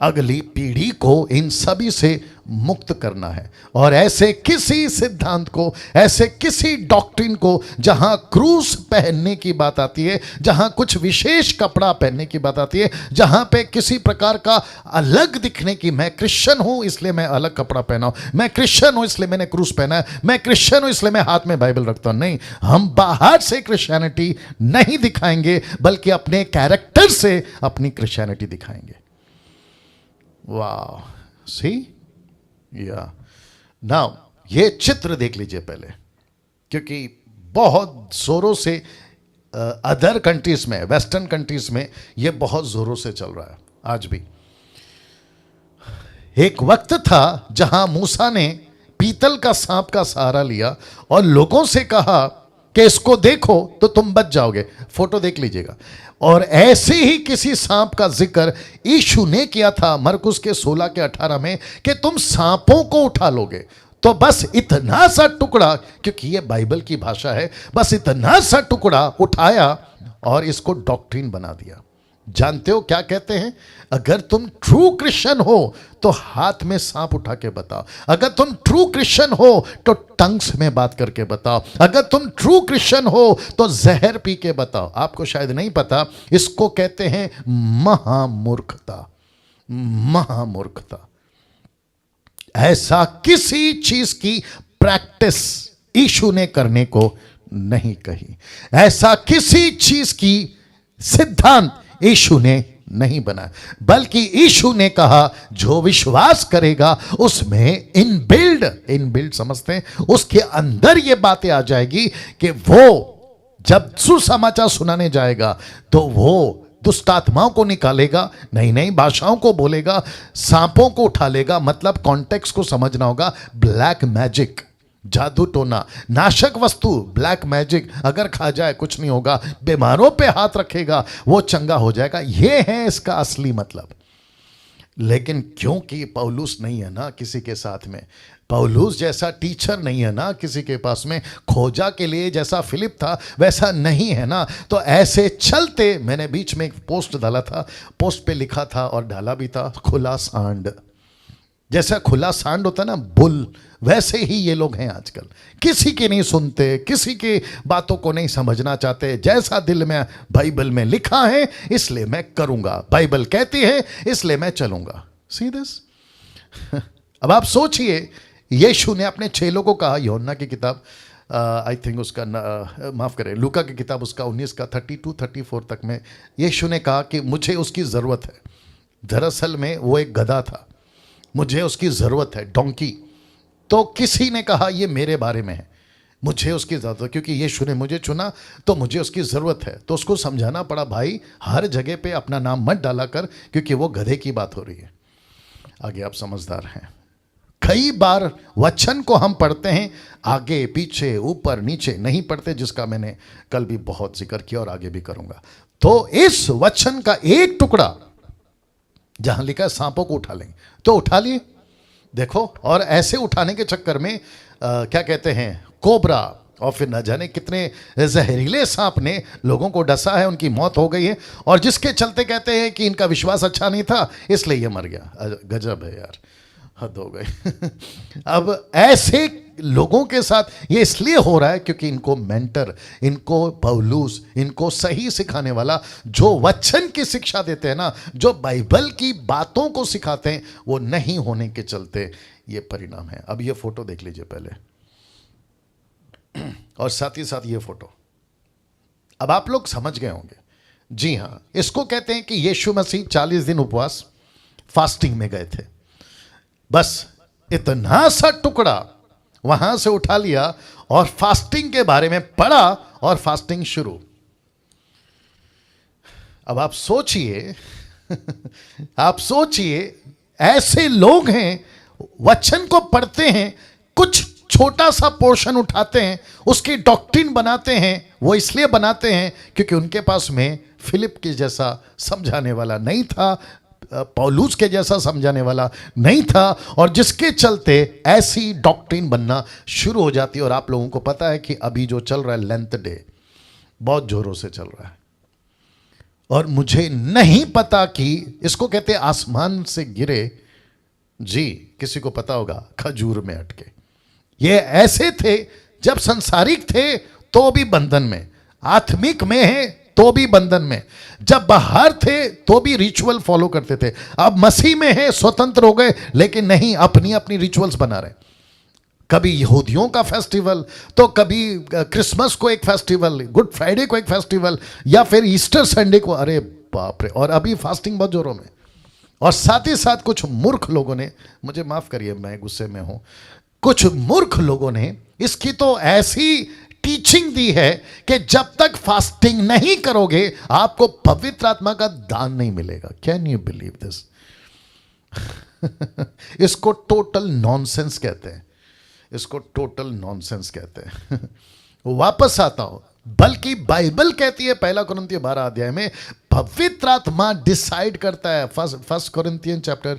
अगली पीढ़ी को इन सभी से मुक्त करना है। और ऐसे किसी सिद्धांत को, ऐसे किसी डॉक्ट्रिन को जहां क्रूस पहनने की बात आती है, जहां कुछ विशेष कपड़ा पहनने की बात आती है, जहां पे किसी प्रकार का अलग दिखने की, मैं क्रिश्चियन हूं इसलिए मैं अलग कपड़ा पहना हूं, मैं क्रिश्चियन हूं इसलिए मैंने क्रूस पहना है, मैं क्रिश्चियन हूं इसलिए मैं हाथ में बाइबल रखता हूं, नहीं, हम बाहर से क्रिश्चियनिटी नहीं दिखाएंगे बल्कि अपने कैरेक्टर से अपनी क्रिश्चियनिटी दिखाएंगे। वाह, सी या नाउ ये चित्र देख लीजिए पहले, क्योंकि बहुत जोरों से अदर कंट्रीज में, वेस्टर्न कंट्रीज में ये बहुत जोरों से चल रहा है आज भी। एक वक्त था जहां मूसा ने पीतल का सांप का सहारा लिया और लोगों से कहा कि इसको देखो तो तुम बच जाओगे, फोटो देख लीजिएगा। और ऐसे ही किसी सांप का जिक्र यीशु ने किया था मरकुस के 16 के 18 में कि तुम सांपों को उठा लोगे। तो बस इतना सा टुकड़ा, क्योंकि ये बाइबल की भाषा है, बस इतना सा टुकड़ा उठाया और इसको डॉक्ट्रिन बना दिया। जानते हो क्या कहते हैं, अगर तुम ट्रू क्रिश्चियन हो तो हाथ में सांप उठा के बताओ, अगर तुम ट्रू क्रिश्चियन हो तो टंग्स में बात करके बताओ, अगर तुम ट्रू क्रिश्चियन हो तो जहर पी के बताओ। आपको शायद नहीं पता, इसको कहते हैं महामूर्खता। महामूर्खता। ऐसा किसी चीज की प्रैक्टिस यीशु ने करने को नहीं कही, ऐसा किसी चीज की सिद्धांत यीशु ने नहीं बनाया, बल्कि यीशु ने कहा जो विश्वास करेगा उसमें इनबिल्ड समझते हैं, उसके अंदर ये बातें आ जाएगी कि वो जब सुसमाचार सुनाने जाएगा तो वो दुष्ट आत्माओं को निकालेगा, नई नई भाषाओं को बोलेगा, सांपों को उठा लेगा। मतलब कॉन्टेक्स्ट को समझना होगा। ब्लैक मैजिक, जादू टोना, नाशक वस्तु, ब्लैक मैजिक, अगर खा जाए कुछ नहीं होगा, बीमारों पे हाथ रखेगा वो चंगा हो जाएगा, ये है इसका असली मतलब। लेकिन क्योंकि पौलुस नहीं है ना किसी के साथ में, पौलुस जैसा टीचर नहीं है ना किसी के पास में, खोजा के लिए जैसा फिलिप था वैसा नहीं है ना, तो ऐसे चलते, मैंने बीच में एक पोस्ट डाला था, पोस्ट पे लिखा था और डाला भी था, खुला सांड। जैसा खुला सांड होता है ना बुल, वैसे ही ये लोग हैं आजकल। किसी की नहीं सुनते, किसी की बातों को नहीं समझना चाहते। जैसा दिल में बाइबल में लिखा है इसलिए मैं करूंगा, बाइबल कहती है इसलिए मैं चलूंगा। See this. अब आप सोचिए, यीशु ने अपने चेलों को कहा, यूहन्ना की किताब आई थिंक उसका माफ करें, लूका की किताब उसका 19 का 32-34 तक में यीशु ने कहा कि मुझे उसकी ज़रूरत है। दरअसल में वो एक गधा था, मुझे उसकी ज़रूरत है, डोंकी। तो किसी ने कहा ये मेरे बारे में है, मुझे उसकी ज़रूरत है, क्योंकि यीशु ने मुझे चुना तो मुझे उसकी ज़रूरत है। तो उसको समझाना पड़ा, भाई हर जगह पे अपना नाम मत डाला कर, क्योंकि वो गधे की बात हो रही है। आगे आप समझदार हैं। कई बार वचन को हम पढ़ते हैं आगे पीछे ऊपर नीचे नहीं पढ़ते, जिसका मैंने कल भी बहुत जिक्र किया और आगे भी करूंगा। तो इस वचन का एक टुकड़ा जहां लिखा है सांपों को उठा लेंगे, तो उठा लिए देखो, और ऐसे उठाने के चक्कर में क्या कहते हैं, कोबरा और फिर न जाने कितने जहरीले सांप ने लोगों को डसा है, उनकी मौत हो गई है, और जिसके चलते कहते हैं कि इनका विश्वास अच्छा नहीं था इसलिए ये मर गया। गजब है यार, हद हो गई। अब ऐसे लोगों के साथ ये इसलिए हो रहा है क्योंकि इनको मेंटर, इनको पौलुस, इनको सही सिखाने वाला, जो वचन की शिक्षा देते हैं ना, जो बाइबल की बातों को सिखाते हैं, वो नहीं होने के चलते ये परिणाम है। अब ये फोटो देख लीजिए पहले, और साथ ही साथ ये फोटो। अब आप लोग समझ गए होंगे, जी हाँ, इसको कहते हैं कि यीशु मसीह 40 दिन उपवास फास्टिंग में गए थे। बस इतना सा टुकड़ा वहां से उठा लिया और फास्टिंग के बारे में पढ़ा और फास्टिंग शुरू। अब आप सोचिए आप सोचिए, ऐसे लोग हैं, वचन को पढ़ते हैं, कुछ छोटा सा पोर्शन उठाते हैं, उसकी डॉक्ट्रिन बनाते हैं। वो इसलिए बनाते हैं क्योंकि उनके पास में फिलिप के जैसा समझाने वाला नहीं था, पौलुस के जैसा समझाने वाला नहीं था, और जिसके चलते ऐसी डॉक्ट्रिन बनना शुरू हो जाती है। और आप लोगों को पता है कि अभी जो चल रहा है लेंथ डे, बहुत जोरों से चल रहा है, और मुझे नहीं पता कि इसको कहते हैं आसमान से गिरे, जी किसी को पता होगा, खजूर में अटके। ये ऐसे थे जब संसारिक थे तो भी बंधन में, आत्मिक में है तो भी बंधन में, जब बाहर थे तो भी रिचुअल फॉलो करते थे। अब मसीह में है, स्वतंत्र हो गए, लेकिन नहीं, अपनी अपनी रिचुअल्स बना रहे। कभी यहूदियों का फेस्टिवल, तो कभी क्रिसमस को एक फेस्टिवल, गुड फ्राइडे को एक फेस्टिवल, या फिर ईस्टर संडे को, अरे बाप रे। और अभी फास्टिंग बहुत जोरों में। और साथ ही साथ कुछ मूर्ख लोगों ने, मुझे माफ करिए मैं गुस्से में हूं, कुछ मूर्ख लोगों ने इसकी तो ऐसी टीचिंग दी है कि जब तक फास्टिंग नहीं करोगे आपको पवित्र आत्मा का दान नहीं मिलेगा। Can you believe this? इसको टोटल नॉनसेंस कहते हैं, इसको टोटल नॉनसेंस कहते हैं। वापस आता हूं, बल्कि बाइबल कहती है 1 कुरिन्थियों 12 अध्याय में, पवित्र आत्मा डिसाइड करता है। First Corinthians chapter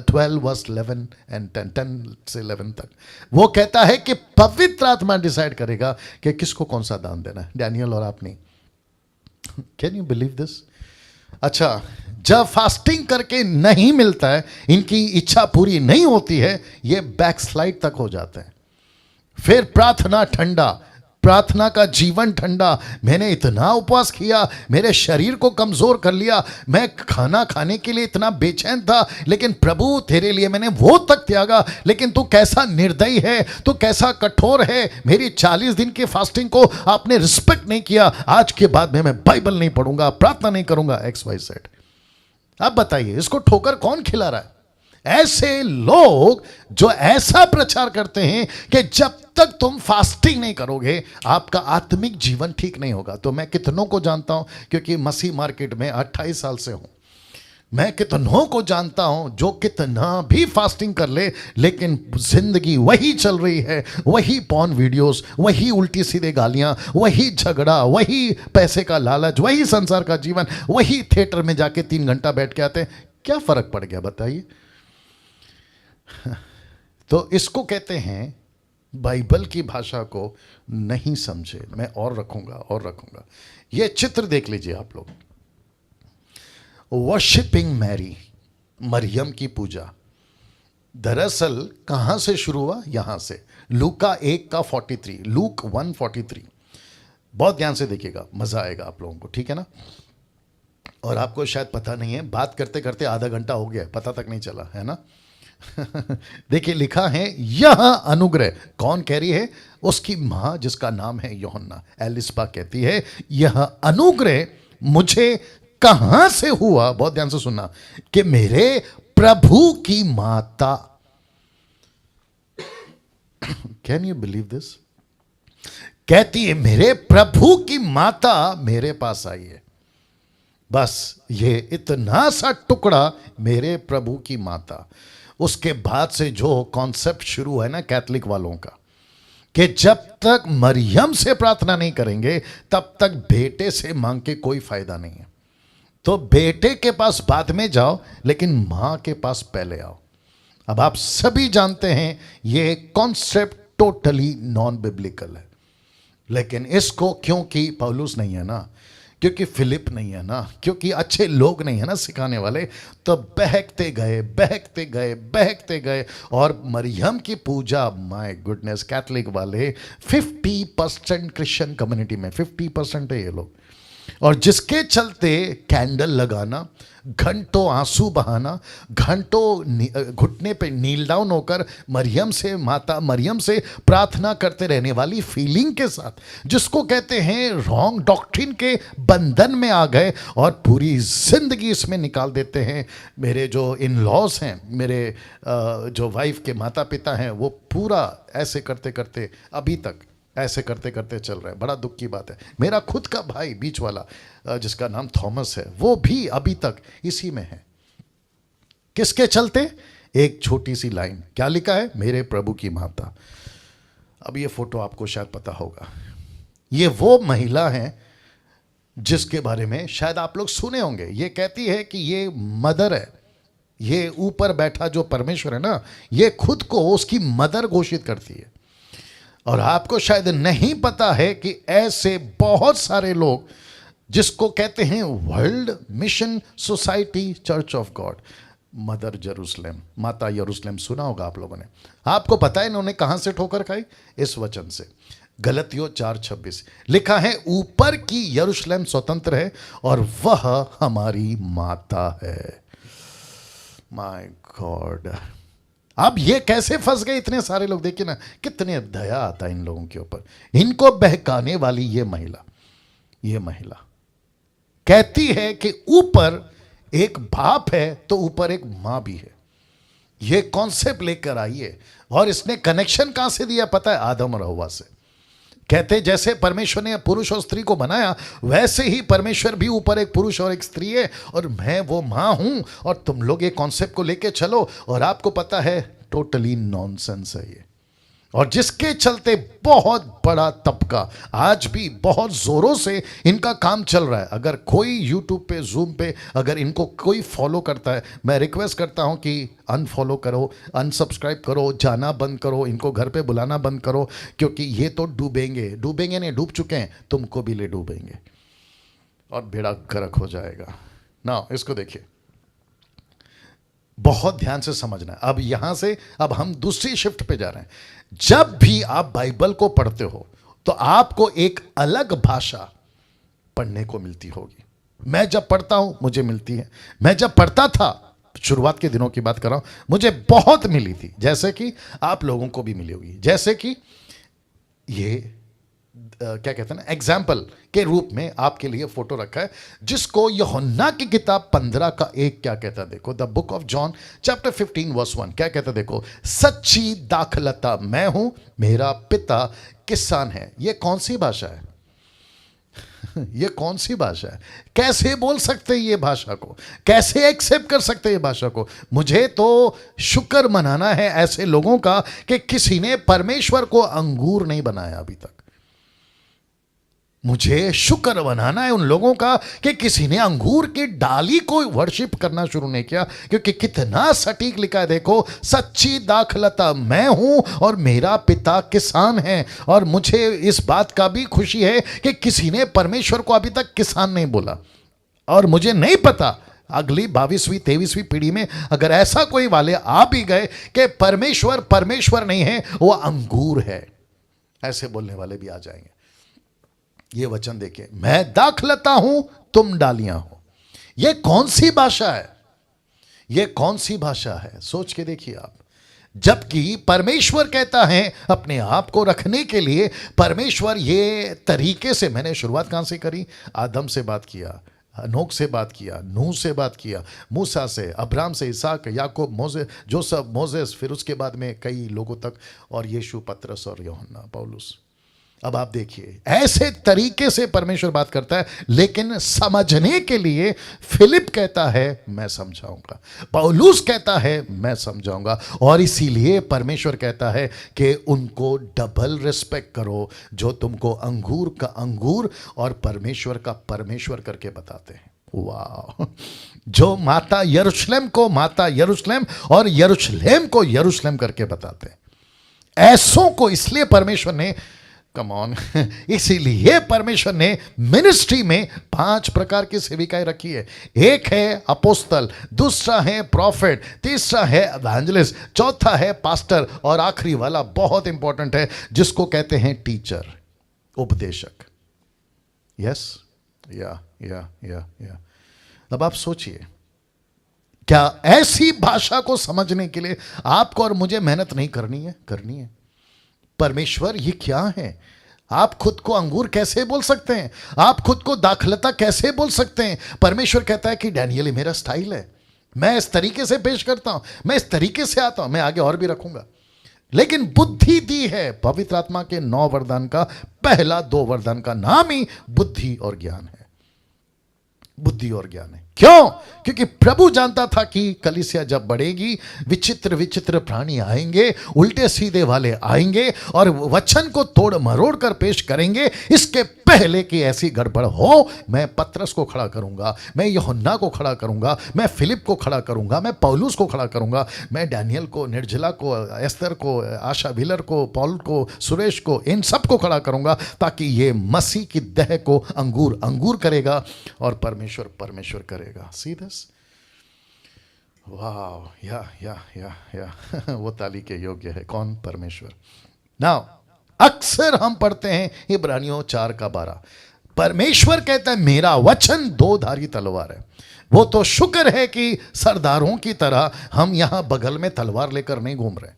12 verse 11 and 10 से 11 तक वो कहता है कि पवित्र आत्मा डिसाइड करेगा कि किसको कौन सा दान देना है, डैनियल और आप नहीं। Can you believe this? अच्छा, जब फास्टिंग करके नहीं मिलता है, इनकी इच्छा पूरी नहीं होती है, ये बैकस्लाइड तक हो जाते हैं। फिर प्रार्थना ठंडा, प्रार्थना का जीवन ठंडा। मैंने इतना उपवास किया, मेरे शरीर को कमजोर कर लिया, मैं खाना खाने के लिए इतना बेचैन था, लेकिन प्रभु तेरे लिए मैंने वो तक त्यागा। लेकिन तू कैसा निर्दयी है, तू कैसा कठोर है, मेरी 40 दिन की फास्टिंग को आपने रिस्पेक्ट नहीं किया। आज के बाद में मैं बाइबल नहीं पढ़ूंगा, प्रार्थना नहीं करूंगा, XYZ। अब बताइए, इसको ठोकर कौन खिला रहा है? ऐसे लोग जो ऐसा प्रचार करते हैं कि जब तक तुम फास्टिंग नहीं करोगे आपका आत्मिक जीवन ठीक नहीं होगा। तो मैं कितनों को जानता हूं, क्योंकि मसीह मार्केट में 28 साल से हूं, मैं कितनों को जानता हूं जो कितना भी फास्टिंग कर ले, लेकिन जिंदगी वही चल रही है, वही पॉर्न वीडियोस, वही उल्टी सीधे गालियां, वही झगड़ा, वही पैसे का लालच, वही संसार का जीवन, वही थिएटर में जाके 3 घंटा बैठ के आते हैं। क्या फर्क पड़ गया बताइए? तो इसको कहते हैं बाइबल की भाषा को नहीं समझे। मैं और रखूंगा। ये चित्र देख लीजिए आप लोग, वर्शिपिंग मैरी, मरियम की पूजा। दरअसल कहां से शुरू हुआ? यहां से, लूका 1 का 43, लूक 1:43। बहुत ध्यान से देखिएगा, मजा आएगा आप लोगों को, ठीक है ना? और आपको शायद पता नहीं है, बात करते करते आधा घंटा हो गया, पता तक नहीं चला, है ना? देखिए लिखा है, यह अनुग्रह, कौन कह रही है? उसकी मां जिसका नाम है यूहन्ना, एलिस्बा कहती है, यह अनुग्रह मुझे कहां से हुआ? बहुत ध्यान से सुनना, कि मेरे प्रभु की माता। Can you believe this? कहती है मेरे प्रभु की माता मेरे पास आई है। बस ये इतना सा टुकड़ा, मेरे प्रभु की माता। उसके बाद से जो कॉन्सेप्ट शुरू है ना कैथलिक वालों का, कि जब तक मरियम से प्रार्थना नहीं करेंगे तब तक बेटे से मांग के कोई फायदा नहीं है। तो बेटे के पास बाद में जाओ, लेकिन मां के पास पहले आओ। अब आप सभी जानते हैं ये कॉन्सेप्ट टोटली नॉन बिब्लिकल है, लेकिन इसको, क्योंकि पौलुस नहीं है ना, क्योंकि फिलिप नहीं है ना, क्योंकि अच्छे लोग नहीं है ना सिखाने वाले, तो बहकते गए बहकते गए बहकते गए। और मरियम की पूजा, माय गुडनेस, कैथलिक वाले 50% क्रिश्चियन कम्युनिटी में 50% है ये लोग, और जिसके चलते कैंडल लगाना, घंटों आंसू बहाना, घंटों घुटने पे नील डाउन होकर मरियम से, माता मरियम से प्रार्थना करते रहने वाली फीलिंग के साथ, जिसको कहते हैं रॉन्ग डॉक्ट्रिन के बंधन में आ गए और पूरी जिंदगी इसमें निकाल देते हैं। मेरे जो इन लॉज हैं, मेरे जो वाइफ के माता पिता हैं, वो पूरा ऐसे करते करते अभी तक ऐसे करते करते चल रहा है। बड़ा दुख की बात है। मेरा खुद का भाई बीच वाला जिसका नाम थॉमस है, वो भी अभी तक इसी में है। किसके चलते? एक छोटी सी लाइन, क्या लिखा है? मेरे प्रभु की माता। अब ये फोटो आपको शायद पता होगा, ये वो महिला है जिसके बारे में शायद आप लोग सुने होंगे। ये कहती है कि ये मदर है, ये ऊपर बैठा जो परमेश्वर है ना, ये खुद को उसकी मदर घोषित करती है। और आपको शायद नहीं पता है कि ऐसे बहुत सारे लोग जिसको कहते हैं world mission society church of God, mother Jerusalem, माता यरूशलेम, सुना होगा आप लोगों ने। आपको पता है इन्होंने कहां से ठोकर खाई? इस वचन से, गलतियों 4:26 लिखा है, ऊपर की यरूशलेम स्वतंत्र है और वह हमारी माता है। माय गॉड, अब ये कैसे फंस गए इतने सारे लोग? देखिए ना, कितने दया आता है इन लोगों के ऊपर। इनको बहकाने वाली ये महिला कहती है कि ऊपर एक बाप है तो ऊपर एक मां भी है। ये कॉन्सेप्ट लेकर आई है, और इसने कनेक्शन कहां से दिया पता है? आदम और हव्वा से। कहते जैसे परमेश्वर ने पुरुष और स्त्री को बनाया, वैसे ही परमेश्वर भी ऊपर एक पुरुष और एक स्त्री है, और मैं वो मां हूं, और तुम लोग ये कॉन्सेप्ट को लेके चलो। और आपको पता है टोटली नॉनसेंस है ये, और जिसके चलते बहुत बड़ा तबका आज भी बहुत जोरों से इनका काम चल रहा है। अगर कोई यूट्यूब पे, जूम पे अगर इनको कोई फॉलो करता है, मैं रिक्वेस्ट करता हूं कि अनफॉलो करो, अनसब्सक्राइब करो, जाना बंद करो, इनको घर पे बुलाना बंद करो, क्योंकि ये तो डूबेंगे नहीं, डूब चुके हैं, तुमको भी ले डूबेंगे और बेड़ा गर्क हो जाएगा ना। इसको देखिए, बहुत ध्यान से समझना है। अब यहां से अब हम दूसरी शिफ्ट पे जा रहे हैं। जब भी आप बाइबल को पढ़ते हो तो आपको एक अलग भाषा पढ़ने को मिलती होगी। मैं जब पढ़ता हूं मुझे मिलती है। मैं जब पढ़ता था, शुरुआत के दिनों की बात कर रहा हूं, मुझे बहुत मिली थी, जैसे कि आप लोगों को भी मिली होगी। जैसे कि ये क्या कहते हैं ना, एग्जाम्पल के रूप में आपके लिए फोटो रखा है, जिसको यूहन्ना की किताब 15:1 क्या कहता है? देखो, the book of John chapter 15:1 क्या कहता है? देखो, सच्ची दाखलता मैं हूं, मेरा पिता किसान है। ये कौन सी भाषा है? ये कौन सी भाषा है? कैसे बोल सकते हैं ये भाषा को? कैसे एक्सेप्ट कर सकते हैं ये भाषा को? मुझे तो शुक्र मनाना है ऐसे लोगों का कि किसी ने परमेश्वर को अंगूर नहीं बनाया अभी तक। मुझे शुक्र बनाना है उन लोगों का कि किसी ने अंगूर की डाली को वर्शिप करना शुरू नहीं किया, क्योंकि कितना सटीक लिखा है। देखो, सच्ची दाखलता मैं हूं और मेरा पिता किसान है। और मुझे इस बात का भी खुशी है कि किसी ने परमेश्वर को अभी तक किसान नहीं बोला। और मुझे नहीं पता अगली 22वीं 23वीं पीढ़ी में अगर ऐसा कोई वाले आ भी गए कि परमेश्वर नहीं है, वो अंगूर है, ऐसे बोलने वाले भी आ जाएंगे। ये वचन देखिए, मैं दाखलता हूं, तुम डालियां हो। ये कौन सी भाषा है? ये कौन सी भाषा है? सोच के देखिए आप। जबकि परमेश्वर कहता है अपने आप को रखने के लिए, परमेश्वर ये तरीके से, मैंने शुरुआत कहां से करी? आदम से बात किया, हनोक से बात किया, नूह से बात किया, मूसा से, अब्राहम से, इसहाक, याकूब, मोसे, जोसेफ, मोसेस, फिर उसके बाद में कई लोगों तक, और यीशु, पतरस और यूहन्ना, पौलुस। अब आप देखिए, ऐसे तरीके से परमेश्वर बात करता है। लेकिन समझने के लिए फिलिप कहता है मैं समझाऊंगा, पौलुस कहता है मैं समझाऊंगा। और इसीलिए परमेश्वर कहता है कि उनको डबल रिस्पेक्ट करो, जो तुमको अंगूर का अंगूर और परमेश्वर का परमेश्वर करके बताते हैं। वाह! जो माता यरूशलेम को माता यरूशलेम और यरूशलेम को यरूशलेम करके बताते हैं, ऐसों को इसलिए परमेश्वर ने कम ऑन। इसीलिए परमेश्वर ने मिनिस्ट्री में 5 प्रकार की सेविकाएं रखी है। एक है अपोस्तल, दूसरा है प्रॉफिट, तीसरा है एवेंजलिस्ट, चौथा है पास्टर, और आखिरी वाला बहुत इंपॉर्टेंट है जिसको कहते हैं टीचर, उपदेशक। यस, या। अब आप सोचिए, क्या ऐसी भाषा को समझने के लिए आपको और मुझे मेहनत नहीं करनी है? करनी है। परमेश्वर ये क्या है? आप खुद को अंगूर कैसे बोल सकते हैं? आप खुद को दाखलता कैसे बोल सकते हैं? परमेश्वर कहता है कि डैनियल, मेरा स्टाइल है, मैं इस तरीके से पेश करता हूं, मैं इस तरीके से आता हूं, मैं आगे और भी रखूंगा। लेकिन बुद्धि दी है। पवित्र आत्मा के 9 वरदान का पहला 2 वरदान का नाम ही बुद्धि और ज्ञान है। बुद्धि और ज्ञान है। क्यों? क्योंकि प्रभु जानता था कि कलीसिया जब बढ़ेगी, विचित्र विचित्र प्राणी आएंगे, उल्टे सीधे वाले आएंगे और वचन को तोड़ मरोड़ कर पेश करेंगे। इसके पहले कि ऐसी गड़बड़ हो, मैं पतरस को खड़ा करूंगा, मैं यूहन्ना को खड़ा करूंगा, मैं फिलिप को खड़ा करूंगा, मैं पौलुस को खड़ा करूंगा, मैं डैनियल को, निर्जला को, एस्तर को, आशा व्हीलर को, पॉल को, सुरेश को, इन सब को खड़ा करूंगा, ताकि ये मसीह की देह को अंगूर अंगूर करेगा और परमेश्वर परमेश्वर करेगा। See this? वाह, या वो ताली के योग्य है। कौन? परमेश्वर। नाउ अक्सर हम पढ़ते हैं इब्रानियों 4:12, परमेश्वर कहता है मेरा वचन 2-धारी तलवार है। वो तो शुक्र है कि सरदारों की तरह हम यहां बगल में तलवार लेकर नहीं घूम रहे,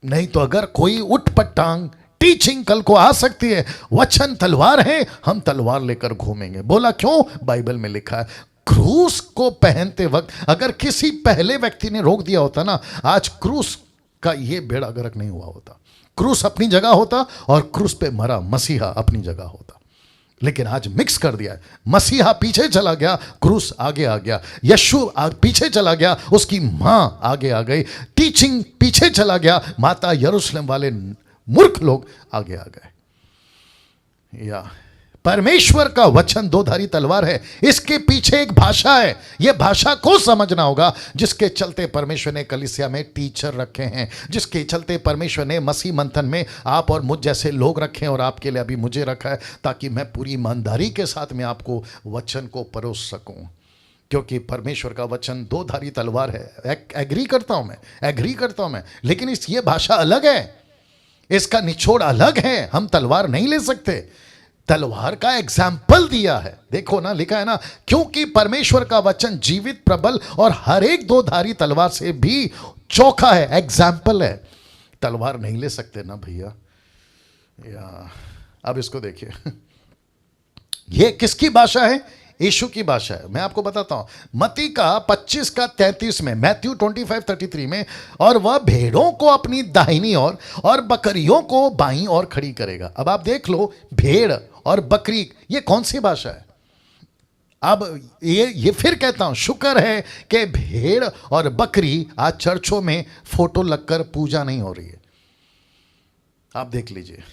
नहीं तो अगर कोई उठ पटांग टीचिंग कल को आ सकती है। वचन तलवार है, हम तलवार लेकर घूमेंगे। बोला क्यों? बाइबल में लिखा है, क्रूस को पहनते वक्त अगर किसी पहले व्यक्ति ने रोक दिया होता ना, आज क्रूस का ये बेड़ा गर्क नहीं हुआ होता। क्रूस अपनी जगह होता और क्रूस पे मरा मसीहा अपनी जगह होता। लेकिन आज मिक्स कर दिया है। मसीहा पीछे चला गया, क्रूस आगे आ गया। यीशु पीछे चला गया, उसकी मां आगे आ गई। टीचिंग पीछे चला गया, माता यरूशलेम वाले मूर्ख लोग आगे आ गए। या परमेश्वर का वचन 2-धारी तलवार है। इसके पीछे एक भाषा है, यह भाषा को समझना होगा, जिसके चलते परमेश्वर ने कलीसिया में टीचर रखे हैं, जिसके चलते परमेश्वर ने मसीह मंथन में आप और मुझ जैसे लोग रखे हैं, और आपके लिए अभी मुझे रखा है, ताकि मैं पूरी ईमानदारी के साथ में आपको वचन को परोस सकूं। क्योंकि परमेश्वर का वचन 2-धारी तलवार है। एग्री करता हूं मैं, लेकिन ये भाषा अलग है, इसका निचोड़ अलग है। हम तलवार नहीं ले सकते। तलवार का एग्जाम्पल दिया है, देखो ना, लिखा है ना, क्योंकि परमेश्वर का वचन जीवित, प्रबल और हर एक 2-धारी तलवार से भी चोखा है। एग्जाम्पल है, तलवार नहीं ले सकते ना भैया। या अब इसको देखिए, ये किसकी भाषा है? यीशु की भाषा है। मैं आपको बताता हूं, मत्ती का 25:33 में, मैथ्यू 25:33 में, और वह भेड़ों को अपनी दाहिनी ओर और बकरियों को बाईं ओर खड़ी करेगा। अब आप देख लो, भेड़ और बकरी, ये कौन सी भाषा है? अब ये फिर कहता हूं, शुक्र है कि भेड़ और बकरी आज चर्चों में फोटो लगकर पूजा नहीं हो रही है। आप देख लीजिए,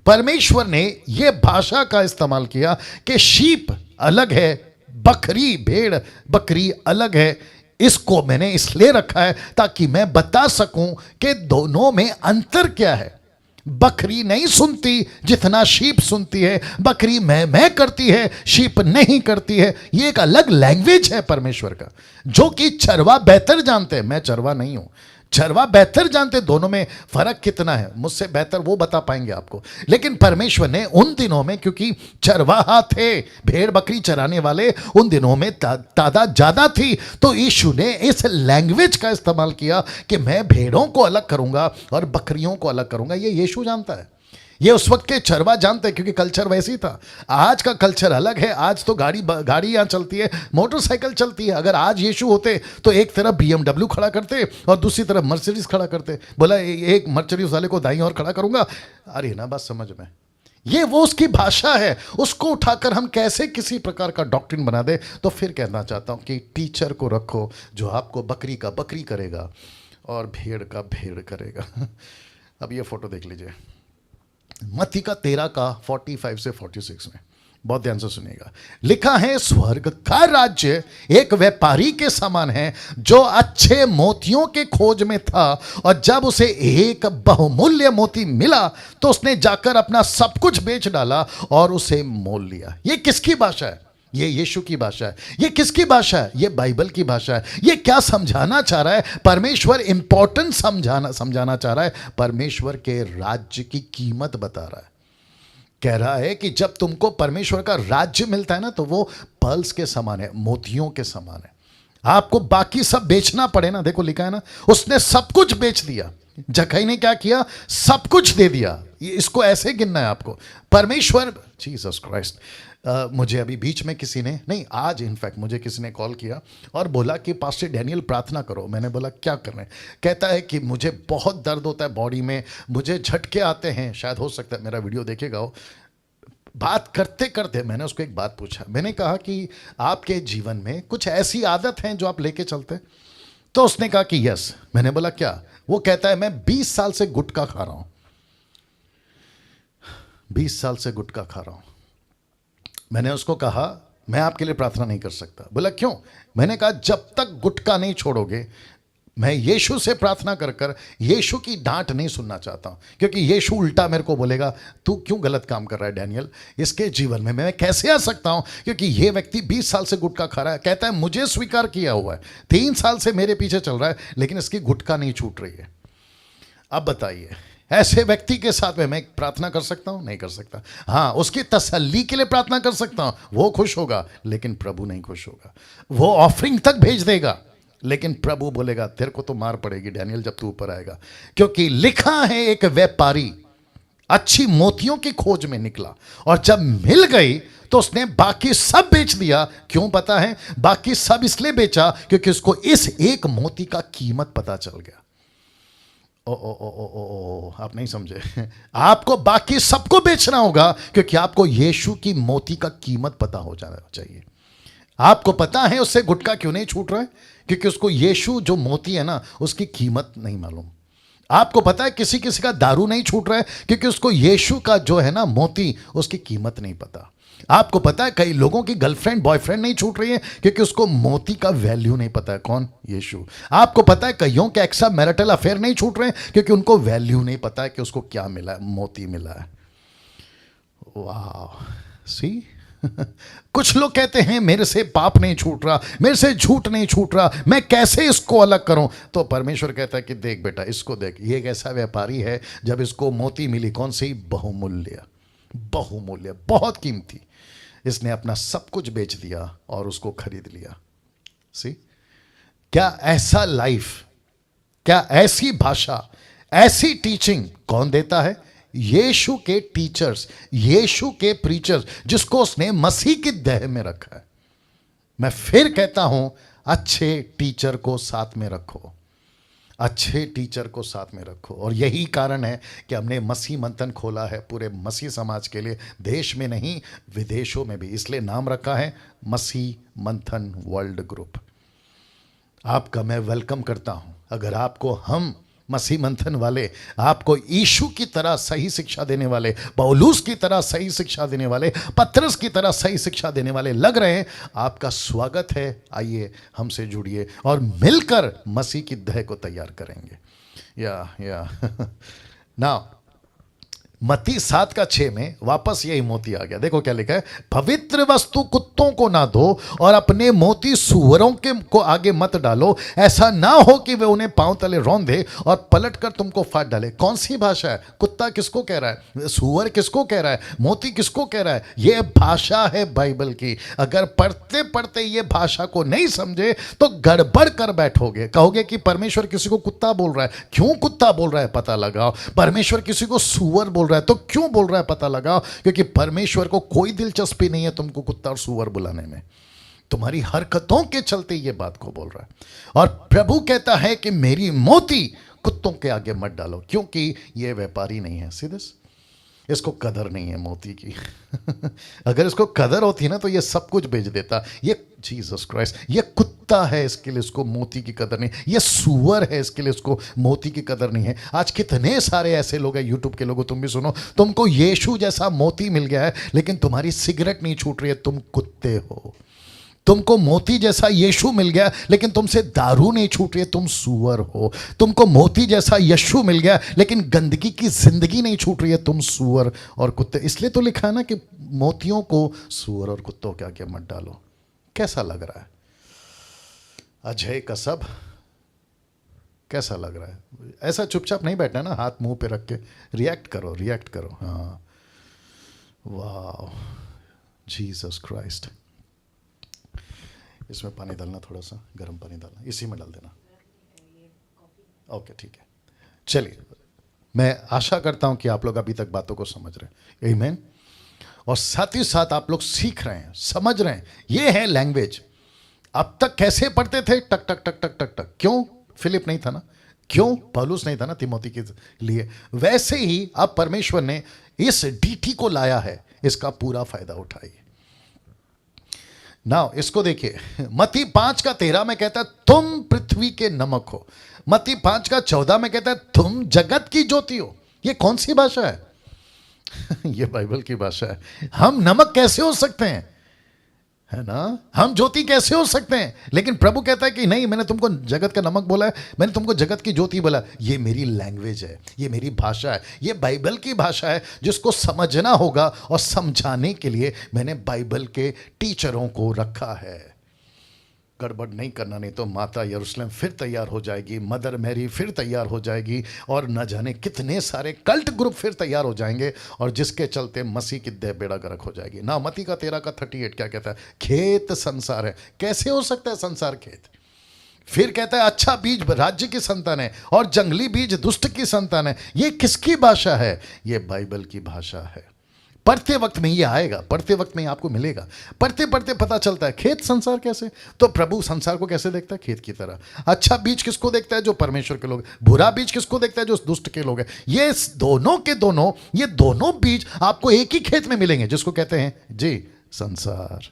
परमेश्वर ने यह भाषा का इस्तेमाल किया कि शीप अलग है, बकरी, भेड़ बकरी अलग है। इसको मैंने इसलिए रखा है ताकि मैं बता सकूं कि दोनों में अंतर क्या है। बकरी नहीं सुनती जितना शीप सुनती है, बकरी मैं करती है, शीप नहीं करती है। ये एक अलग लैंग्वेज है परमेश्वर का, जो कि चरवा बेहतर जानते हैं। मैं चरवा नहीं हूं, चरवा बेहतर जानते। दोनों में फर्क कितना है, मुझसे बेहतर वो बता पाएंगे आपको। लेकिन परमेश्वर ने उन दिनों में, क्योंकि चरवाहा थे, भेड़ बकरी चराने वाले उन दिनों में तादाद ज्यादा थी, तो यीशु ने इस लैंग्वेज का इस्तेमाल किया कि मैं भेड़ों को अलग करूंगा और बकरियों को अलग करूंगा। ये यीशु जानता है, ये उस वक्त के चरवा जानते हैं, क्योंकि कल्चर वैसी था। आज का कल्चर अलग है। आज तो गाड़ी यहाँ चलती है, मोटरसाइकिल चलती है। अगर आज यीशु होते तो एक तरफ BMW खड़ा करते और दूसरी तरफ मर्सिडीज खड़ा करते। बोला एक मर्सिडीज वाले को दाईं ओर खड़ा करूंगा। अरे ना, बात समझ में। ये वो उसकी भाषा है, उसको उठाकर हम कैसे किसी प्रकार का डॉक्ट्रिन बना दे। तो फिर कहना चाहता हूँ कि टीचर को रखो जो आपको बकरी का बकरी करेगा और भेड़ का भेड़ करेगा। अब ये फोटो देख लीजिए, मत्ती का 13:45 से 46 में। बहुत ध्यान से सुनिएगा। लिखा है स्वर्ग का राज्य एक व्यापारी के समान है जो अच्छे मोतियों के खोज में था, और जब उसे एक बहुमूल्य मोती मिला तो उसने जाकर अपना सब कुछ बेच डाला और उसे मोल लिया। ये किसकी भाषा है? ये यीशु की भाषा है। ये किसकी भाषा है? ये बाइबल की भाषा है। ये क्या समझाना चाह रहा है? परमेश्वर इंपॉर्टेंट समझाना चाह रहा है। परमेश्वर के राज्य की कीमत बता रहा है। कह रहा है कि जब तुमको परमेश्वर का राज्य मिलता है ना, तो वो पर्ल्स के समान है, मोतियों के समान है। आपको बाकी सब बेचना पड़े ना, देखो लिखा है ना, उसने सब कुछ बेच दिया। जक्कई ने क्या किया? सब कुछ दे दिया। इसको ऐसे गिनना है आपको। परमेश्वर, जीसस क्राइस्ट, मुझे अभी बीच में किसी ने, नहीं आज इनफैक्ट मुझे किसी ने कॉल किया और बोला कि पास्टर डैनियल प्रार्थना करो। मैंने बोला क्या करना है? कहता है कि मुझे बहुत दर्द होता है बॉडी में, मुझे झटके आते हैं। शायद हो सकता है मेरा वीडियो देखेगा वो। बात करते करते मैंने उसको एक बात पूछा। मैंने कहा कि आपके जीवन में कुछ ऐसी आदत हैं जो आप लेके चलते हैं? तो उसने कहा कि यस। मैंने बोला क्या? वो कहता है मैं 20 साल से गुटखा खा रहा हूं। 20 साल से गुटखा खा रहा हूं। मैंने उसको कहा मैं आपके लिए प्रार्थना नहीं कर सकता। बोला क्यों? मैंने कहा जब तक गुटखा नहीं छोड़ोगे, मैं यीशु से प्रार्थना कर कर यीशु की डांट नहीं सुनना चाहता हूं, क्योंकि यीशु उल्टा मेरे को बोलेगा तू क्यों गलत काम कर रहा है डैनियल, इसके जीवन में मैं कैसे आ सकता हूं, क्योंकि ये व्यक्ति 20 साल से गुटखा खा रहा है। कहता है मुझे स्वीकार किया हुआ है, 3 साल से मेरे पीछे चल रहा है, लेकिन इसकी गुटखा नहीं छूट रही है। अब बताइए, ऐसे व्यक्ति के साथ में मैं प्रार्थना कर सकता हूं? नहीं कर सकता। हाँ, उसकी तसल्ली के लिए प्रार्थना कर सकता हूं, वो खुश होगा, लेकिन प्रभु नहीं खुश होगा। वो ऑफरिंग तक भेज देगा, लेकिन प्रभु बोलेगा तेरे को तो मार पड़ेगी डैनियल जब तू ऊपर आएगा, क्योंकि लिखा है एक व्यापारी अच्छी मोतियों की खोज में निकला, और जब मिल गई तो उसने बाकी सब बेच दिया। क्यों पता है? बाकी सब इसलिए बेचा क्योंकि उसको इस एक मोती का कीमत पता चल गया। ओ, आप नहीं समझे। आपको बाकी सबको बेचना होगा क्योंकि आपको यीशु की मोती का कीमत पता हो जाना चाहिए। आपको पता है उससे गुटखा क्यों नहीं छूट रहा है? क्योंकि उसको यीशु जो मोती है ना, उसकी कीमत नहीं मालूम। आपको पता है किसी किसी का दारू नहीं छूट रहा है क्योंकि उसको यीशु का जो है ना मोती, उसकी कीमत नहीं पता। आपको पता है कई लोगों की गर्लफ्रेंड बॉयफ्रेंड नहीं छूट रही है क्योंकि उसको मोती का वैल्यू नहीं पता है। कौन? यीशु। आपको पता है कईयों के एक्स्ट्रा मैरिटल अफेयर नहीं छूट रहे हैं क्योंकि उनको वैल्यू नहीं पता है कि उसको क्या मिला है, मोती मिला है। वाह, सी। कुछ लोग कहते हैं मेरे से पाप नहीं छूट रहा, मेरे से झूठ नहीं छूट रहा, मैं कैसे इसको अलग करूं? तो परमेश्वर कहता है कि देख बेटा, इसको देख, ये एक ऐसा व्यापारी है, जब इसको मोती मिली, कौन सी? बहुमूल्य, बहुमूल्य, बहुत कीमती, इसने अपना सब कुछ बेच दिया और उसको खरीद लिया। सी, क्या ऐसा लाइफ, क्या ऐसी भाषा, ऐसी टीचिंग कौन देता है? यीशु के टीचर्स, यीशु के प्रीचर्स, जिसको उसने मसीह की देह में रखा है। मैं फिर कहता हूं, अच्छे टीचर को साथ में रखो, अच्छे टीचर को साथ में रखो। और यही कारण है कि हमने मसीह मंथन खोला है पूरे मसीह समाज के लिए, देश में नहीं विदेशों में भी। इसलिए नाम रखा है मसीह मंथन वर्ल्ड ग्रुप। आपका मैं वेलकम करता हूं। अगर आपको हम मसीह मंथन वाले, आपको यीशु की तरह सही शिक्षा देने वाले, पौलुस की तरह सही शिक्षा देने वाले, पतरस की तरह सही शिक्षा देने वाले लग रहे हैं, आपका स्वागत है। आइए हमसे जुड़िए और मिलकर मसीह की देह को तैयार करेंगे। या ना मत्ती 7:6 में वापस यही मोती आ गया। देखो क्या लिखा है, पवित्र वस्तु कुत्तों को ना दो और अपने मोती सूअरों के को आगे मत डालो, ऐसा ना हो कि वे उन्हें पांव तले रौंद दे और पलट कर तुमको फाड़ डाले। कौन सी भाषा है? कुत्ता किसको कह रहा है? सूअर किसको कह रहा है? मोती किसको कह रहा है? यह भाषा है बाइबल की। अगर पढ़ते पढ़ते ये भाषा को नहीं समझे तो गड़बड़ कर बैठोगे। कहोगे कि परमेश्वर किसी को कुत्ता बोल रहा है, क्यों कुत्ता बोल रहा है पता लगाओ। परमेश्वर किसी को सूअर बोल रहा है तो क्यों बोल रहा है पता लगाओ, क्योंकि परमेश्वर को कोई दिलचस्पी नहीं है तुमको कुत्ता और सूअर बुलाने में। तुम्हारी हरकतों के चलते ये बात को बोल रहा है। और प्रभु कहता है कि मेरी मोती कुत्तों के आगे मत डालो, क्योंकि ये व्यापारी नहीं है। सीधे इसको कदर नहीं है मोती की। अगर इसको कदर होती ना तो ये सब कुछ बेच देता। ये जीसस क्राइस्ट, ये कुत्ता है इसके लिए इसको मोती की कदर नहीं, ये सूअर है इसके लिए इसको मोती की कदर नहीं है। आज कितने सारे ऐसे लोग हैं, यूट्यूब के लोगों, तुम भी सुनो, तुमको यीशु जैसा मोती मिल गया है लेकिन तुम्हारी सिगरेट नहीं छूट रही है, तुम कुत्ते हो। तुमको मोती जैसा यीशु मिल गया लेकिन तुमसे दारू नहीं छूट रही है, तुम सूअर हो। तुमको मोती जैसा यीशु मिल गया लेकिन गंदगी की जिंदगी नहीं छूट रही है, तुम सूअर और कुत्ते। इसलिए तो लिखा है ना कि मोतियों को सूअर और कुत्तों के आगे मत डालो। कैसा लग रहा है अजय का सब? कैसा लग रहा है? ऐसा चुपचाप नहीं बैठना ना, हाथ मुंह पे रख के रिएक्ट करो, रिएक्ट करो। हाँ, वाह, जीसस क्राइस्ट। इसमें पानी डालना, थोड़ा सा गर्म पानी डालना, इसी में डाल देना। ओके, ठीक है। चलिए, मैं आशा करता हूं कि आप लोग अभी तक बातों को समझ रहे हैं, आमीन। और साथ ही साथ आप लोग सीख रहे हैं, समझ रहे हैं। ये है लैंग्वेज। अब तक कैसे पढ़ते थे? टक टक टक टक टक टक। क्यों? फिलिप नहीं था ना, क्यों पौलुस नहीं था ना तिमोथी के लिए। वैसे ही अब परमेश्वर ने इस डीटी को लाया है, इसका पूरा फायदा उठाइए। नाउ इसको देखिए, मत्ती 5:13 में कहता है तुम पृथ्वी के नमक हो। मत्ती 5:14 में कहता है तुम जगत की ज्योति हो। ये कौन सी भाषा है? ये बाइबल की भाषा है। हम नमक कैसे हो सकते हैं, है ना? हम ज्योति कैसे हो सकते हैं? लेकिन प्रभु कहता है कि नहीं, मैंने तुमको जगत का नमक बोला है, मैंने तुमको जगत की ज्योति बोला। ये मेरी लैंग्वेज है, ये मेरी भाषा है, ये बाइबल की भाषा है जिसको समझना होगा। और समझाने के लिए मैंने बाइबल के टीचरों को रखा है। गड़बड़ नहीं करना, नहीं तो माता यरूशलेम फिर तैयार हो जाएगी, मदर मैरी फिर तैयार हो जाएगी, और न जाने कितने सारे कल्ट ग्रुप फिर तैयार हो जाएंगे, और जिसके चलते मसीह की देह बेड़ा गर्क हो जाएगी ना। मत्ती का 13:38 क्या कहता है? खेत संसार है। कैसे हो सकता है संसार खेत? फिर कहता है अच्छा बीज राज्य की संतान है और जंगली बीज दुष्ट की संतान है। ये किसकी भाषा है? ये बाइबल की भाषा है। पढ़ते वक्त में ये आएगा, पढ़ते वक्त में आपको मिलेगा। पढ़ते पढ़ते पता चलता है खेत संसार कैसे। तो प्रभु संसार को कैसे देखता है? खेत की तरह। अच्छा बीज किसको देखता है? जो परमेश्वर के लोग। बुरा बीज किसको देखता है? जो दुष्ट के लोग हैं। ये दोनों के दोनों, ये दोनों बीज आपको एक ही खेत में मिलेंगे, जिसको कहते हैं जी संसार।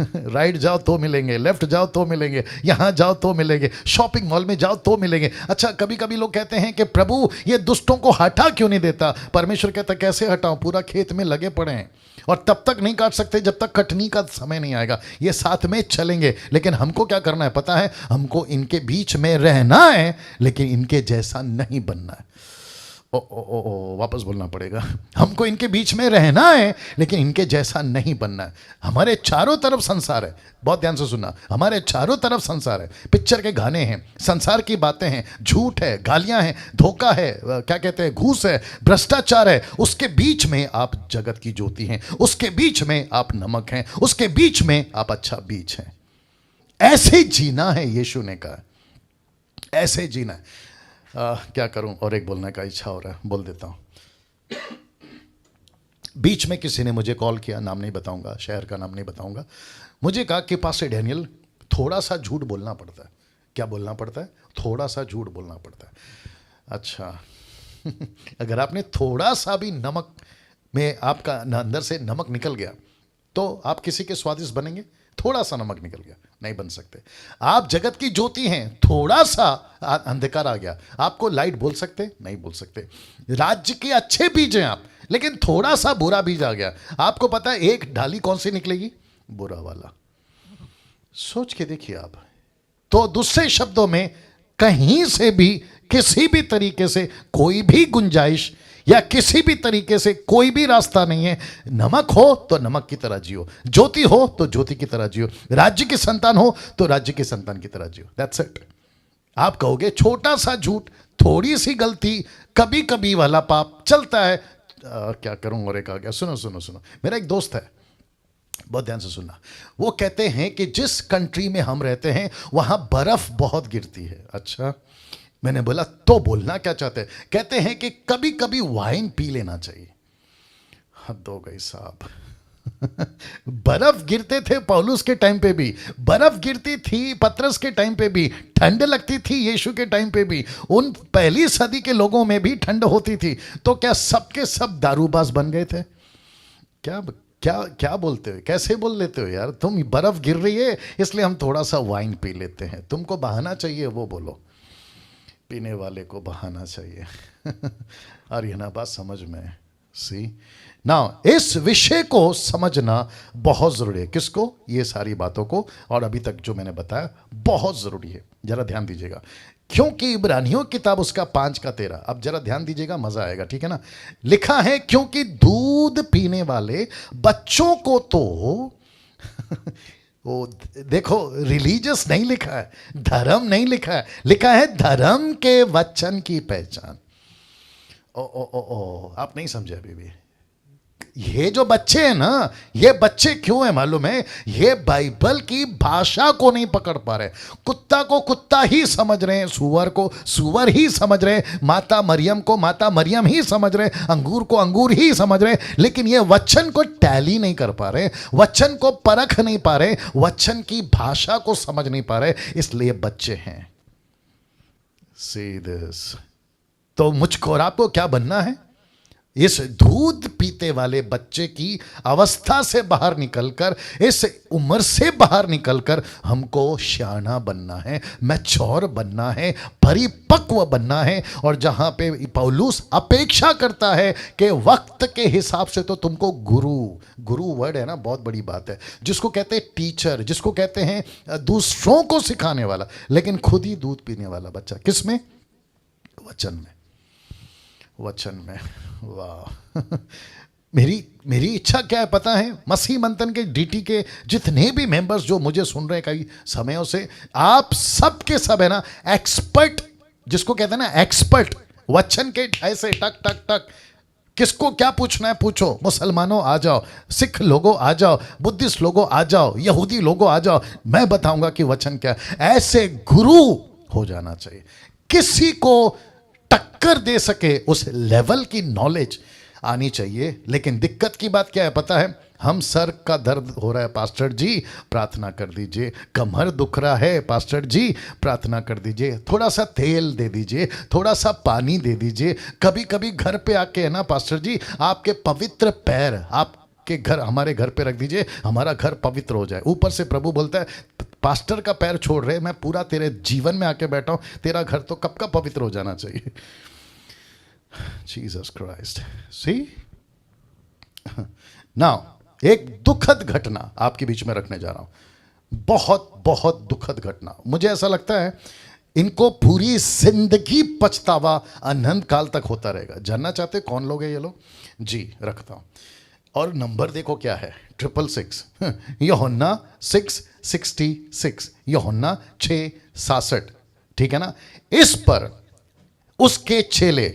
राइट जाओ तो मिलेंगे, लेफ्ट जाओ तो मिलेंगे, यहां जाओ तो मिलेंगे, शॉपिंग मॉल में जाओ तो मिलेंगे। अच्छा कभी कभी लोग कहते हैं कि प्रभु ये दुष्टों को हटा क्यों नहीं देता? परमेश्वर कहता कैसे हटाऊं? पूरा खेत में लगे पड़े हैं और तब तक नहीं काट सकते जब तक कटनी का समय नहीं आएगा। ये साथ में चलेंगे, लेकिन हमको क्या करना है पता है? हमको इनके बीच में रहना है, लेकिन इनके जैसा नहीं बनना है। वापस बोलना पड़ेगा। हमको इनके बीच में रहना है, लेकिन इनके जैसा नहीं बनना है। हमारे चारों तरफ संसार है, बहुत ध्यान से सुनना। हमारे चारों तरफ संसार है। पिक्चर के गाने हैं, संसार की बातें हैं, झूठ है, गालियां हैं, धोखा है, क्या कहते हैं, घूस है, भ्रष्टाचार है। उसके बीच में आप जगत की ज्योति हैं, उसके बीच में आप नमक हैं, उसके बीच में आप अच्छा बीज हैं। ऐसे जीना है, यीशु ने कहा ऐसे जीना है। क्या करूं, और एक बोलने का इच्छा हो रहा है, बोल देता हूं। बीच में किसी ने मुझे कॉल किया, नाम नहीं बताऊंगा, शहर का नाम नहीं बताऊंगा। मुझे कहा कि पास्टर डैनियल थोड़ा सा झूठ बोलना पड़ता है। क्या बोलना पड़ता है? थोड़ा सा झूठ बोलना पड़ता है। अच्छा अगर आपने थोड़ा सा भी नमक में, आपका अंदर से नमक निकल गया तो आप किसी के स्वादिष्ट बनेंगे? थोड़ा सा नमक निकल गया, नहीं बन सकते। आप जगत की ज्योति हैं, थोड़ा सा अंधकार आ गया, आपको लाइट बोल सकते? नहीं बोल सकते। राज्य के अच्छे बीज हैं आप, लेकिन थोड़ा सा बुरा बीज आ गया, आपको पता है एक डाली कौन सी निकलेगी? बुरा वाला। सोच के देखिए आप। तो दूसरे शब्दों में, कहीं से भी, किसी भी तरीके से कोई भी गुंजाइश या किसी भी तरीके से कोई भी रास्ता नहीं है। नमक हो तो नमक की तरह जियो, ज्योति हो तो ज्योति की तरह जियो, राज्य की संतान हो तो राज्य की संतान की तरह जियो। That's it. आप कहोगे छोटा सा झूठ, थोड़ी सी गलती, कभी कभी वाला पाप चलता है। क्या करूं, और एक आ गया। सुनो सुनो सुनो, मेरा एक दोस्त है, बहुत ध्यान से सुनना। वो कहते हैं कि जिस कंट्री में हम रहते हैं वहां बर्फ बहुत गिरती है। अच्छा, मैंने बोला तो बोलना क्या चाहते हैं? कहते हैं कि कभी कभी वाइन पी लेना चाहिए। हद हो गई साहब। बर्फ गिरते थे पौलुस के टाइम पे भी, बर्फ गिरती थी पतरस के टाइम पे भी, ठंड लगती थी यीशु के टाइम पे भी, उन पहली सदी के लोगों में भी ठंड होती थी। तो क्या सबके सब दारूबाज बन गए थे? क्या क्या क्या बोलते हो, कैसे बोल लेते हो यार? तुम बर्फ गिर रही है इसलिए हम थोड़ा सा वाइन पी लेते हैं, तुमको बहाना चाहिए वो बोलो, पीने वाले को बहाना चाहिए। और ये ना बात समझ में सी ना, इस विषय को समझना बहुत जरूरी है। किसको? ये सारी बातों को, और अभी तक जो मैंने बताया बहुत जरूरी है। जरा ध्यान दीजिएगा, क्योंकि इब्रानियों किताब उसका 5:13, अब जरा ध्यान दीजिएगा, मजा आएगा, ठीक है ना। लिखा है क्योंकि दूध पीने वाले बच्चों को तो वो देखो, रिलीजियस नहीं लिखा है, धर्म नहीं लिखा है, लिखा है धर्म के वचन की पहचान। ओ ओ ओ ओ, आप नहीं समझे अभी भी। ये जो बच्चे हैं ना, ये बच्चे क्यों हैं मालूम है? ये बाइबल की भाषा को नहीं पकड़ पा रहे। कुत्ता को कुत्ता ही समझ रहे हैं, सुअर को सुअर ही समझ रहे हैं, माता मरियम को माता मरियम ही समझ रहे हैं, अंगूर को अंगूर ही समझ रहे हैं, लेकिन ये वचन को टैली नहीं कर पा रहे, वचन को परख नहीं पा रहे, वचन की भाषा को समझ नहीं पा रहे, इसलिए बच्चे हैं। See this। तो मुझको और आपको क्या बनना है? इस दूध पीते वाले बच्चे की अवस्था से बाहर निकलकर, इस उम्र से बाहर निकलकर हमको श्याना बनना है, मैच्योर बनना है, परिपक्व बनना है। और जहां पे पौलुस अपेक्षा करता है कि वक्त के हिसाब से तो तुमको गुरु वर्ड है ना, बहुत बड़ी बात है, जिसको कहते हैं टीचर, जिसको कहते हैं दूसरों को सिखाने वाला, लेकिन खुद ही दूध पीने वाला बच्चा। किस में? वचन में, वचन में। वाह। मेरी इच्छा क्या है पता है? मसीह मंथन के डीटी के जितने भी मेंबर्स जो मुझे सुन रहे हैं कई समयों से, आप सब के सब है ना एक्सपर्ट, जिसको कहते हैं ना एक्सपर्ट, वचन के ढाई से टक टक टक। किसको क्या पूछना है पूछो, मुसलमानों आ जाओ, सिख लोगों आ जाओ, बुद्धिस्ट लोगों आ जाओ, यहूदी लोगों आ जाओ, मैं बताऊंगा कि वचन क्या है। ऐसे गुरु हो जाना चाहिए, किसी को टक्कर दे सके उस लेवल की नॉलेज आनी चाहिए। लेकिन दिक्कत की बात क्या है पता है? हम सर का दर्द हो रहा है पास्टर जी, प्रार्थना कर दीजिए। कमर दुख रहा है पास्टर जी, प्रार्थना कर दीजिए। थोड़ा सा तेल दे दीजिए, थोड़ा सा पानी दे दीजिए। कभी कभी घर पे आके है ना पास्टर जी, आपके पवित्र पैर आपके घर, हमारे घर पे रख दीजिए, हमारा घर पवित्र हो जाए। ऊपर से प्रभु बोलता है पास्टर का पैर छोड़ रहे, मैं पूरा तेरे जीवन में आके बैठा हूं, तेरा घर तो कब का पवित्र हो जाना चाहिए। Jesus Christ. सी नाउ, एक दुखद घटना आपके बीच में रखने जा रहा हूं, बहुत बहुत दुखद घटना। मुझे ऐसा लगता है इनको पूरी जिंदगी पछतावा अनंत काल तक होता रहेगा। जानना चाहते कौन लोग हैं ये लोग? जी रखता हूं, और नंबर देखो क्या है, 666। यूहन्ना 6:66, यूहन्ना 6:67, ठीक है ना। इस पर उसके चेले,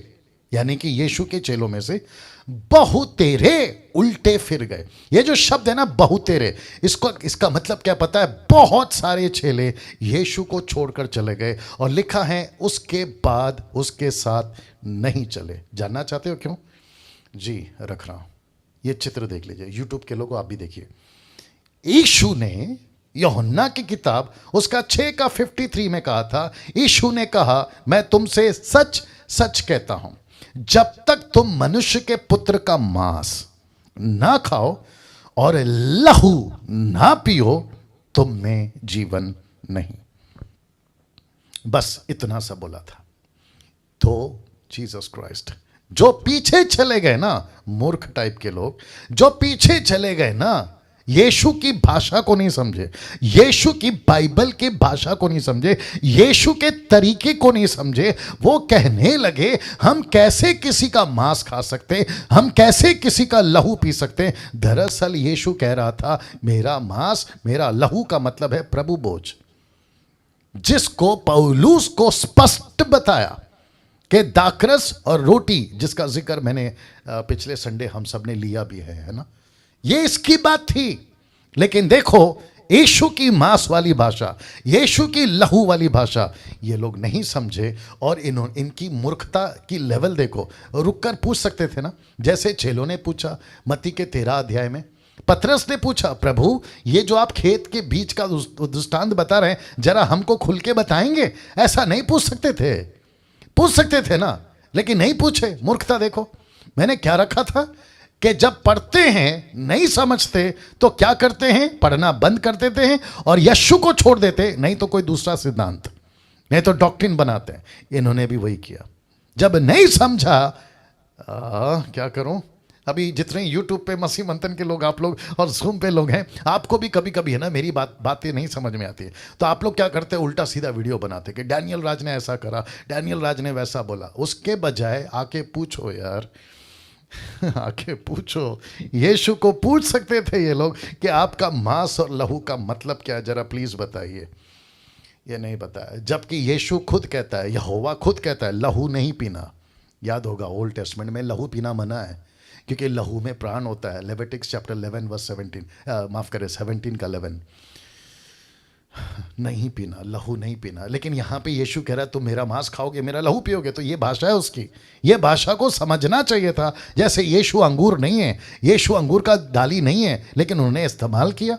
यानी कि यीशु के चेलों में से बहुतेरे उल्टे फिर गए। ये जो शब्द है ना बहुतेरे, इसका मतलब क्या पता है? बहुत सारे चेले यीशु को छोड़कर चले गए, और लिखा है उसके बाद उसके साथ नहीं चले। जानना चाहते हो क्यों? जी रख रहा हूं, ये चित्र देख लीजिए, यूट्यूब के लोगों आप भी देखिए। यीशु ने यूहन्ना की किताब उसका 6:53 में कहा था, यीशु ने कहा मैं तुमसे सच सच कहता हूं, जब तक तुम मनुष्य के पुत्र का मांस ना खाओ और लहू ना पियो, तुम में जीवन नहीं। बस इतना सा बोला था। तो जीसस क्राइस्ट, जो पीछे चले गए ना, मूर्ख टाइप के लोग जो पीछे चले गए ना, यीशु की भाषा को नहीं समझे, यीशु की बाइबल की भाषा को नहीं समझे, यीशु के तरीके को नहीं समझे, वो कहने लगे हम कैसे किसी का मांस खा सकते, हम कैसे किसी का लहू पी सकते। दरअसल यीशु कह रहा था मेरा मांस मेरा लहू का मतलब है प्रभु भोज, जिसको पौलुस को स्पष्ट बताया कि दाखरस और रोटी, जिसका जिक्र मैंने पिछले संडे हम सब ने लिया भी है ना, ये इसकी बात थी। लेकिन देखो यीशु की मांस वाली भाषा, यीशु की लहू वाली भाषा ये लोग नहीं समझे, और इनकी मूर्खता की लेवल देखो। रुक कर पूछ सकते थे ना, जैसे चेलों ने पूछा मत्ती के 13 अध्याय में, पतरस ने पूछा, प्रभु ये जो आप खेत के बीच का दृष्टांत बता रहे हैं, जरा हमको खुल के बताएंगे? ऐसा नहीं पूछ सकते थे? पूछ सकते थे ना, लेकिन नहीं पूछे। मूर्खता देखो। मैंने क्या रखा था कि जब पढ़ते हैं नहीं समझते तो क्या करते हैं, पढ़ना बंद कर देते हैं और यीशु को छोड़ देते, नहीं तो कोई दूसरा सिद्धांत, नहीं तो डॉक्ट्रिन बनाते हैं। इन्होंने भी वही किया। जब नहीं समझा, क्या करूं? अभी जितने यूट्यूब पे मसीह मंथन के लोग, आप लोग, और ज़ूम पे लोग हैं, आपको भी कभी कभी है ना मेरी बातें नहीं समझ में आती है, तो आप लोग क्या करते हैं, उल्टा सीधा वीडियो बनाते कि डैनियल राज ने ऐसा करा, डैनियल राज ने वैसा बोला। उसके बजाय आके पूछो यार, आके पूछो। यीशु को पूछ सकते थे ये लोग कि आपका मांस और लहू का मतलब क्या है, जरा प्लीज बताइए। ये नहीं बताया, जबकि यीशु खुद कहता है, यहोवा खुद कहता है लहू नहीं पीना। याद होगा ओल्ड टेस्टमेंट में लहू पीना मना है, क्योंकि लहू में प्राण होता है। लेविटिक्स चैप्टर 11 वर्स 17, माफ करें 17 का 11, नहीं पीना, लहू नहीं पीना। लेकिन यहाँ पे यीशु कह रहा है तुम मेरा मांस खाओगे, मेरा लहू पियोगे। तो ये भाषा है उसकी, ये भाषा को समझना चाहिए था। जैसे यीशु अंगूर नहीं है, यीशु अंगूर का डाली नहीं है, लेकिन उन्होंने इस्तेमाल किया।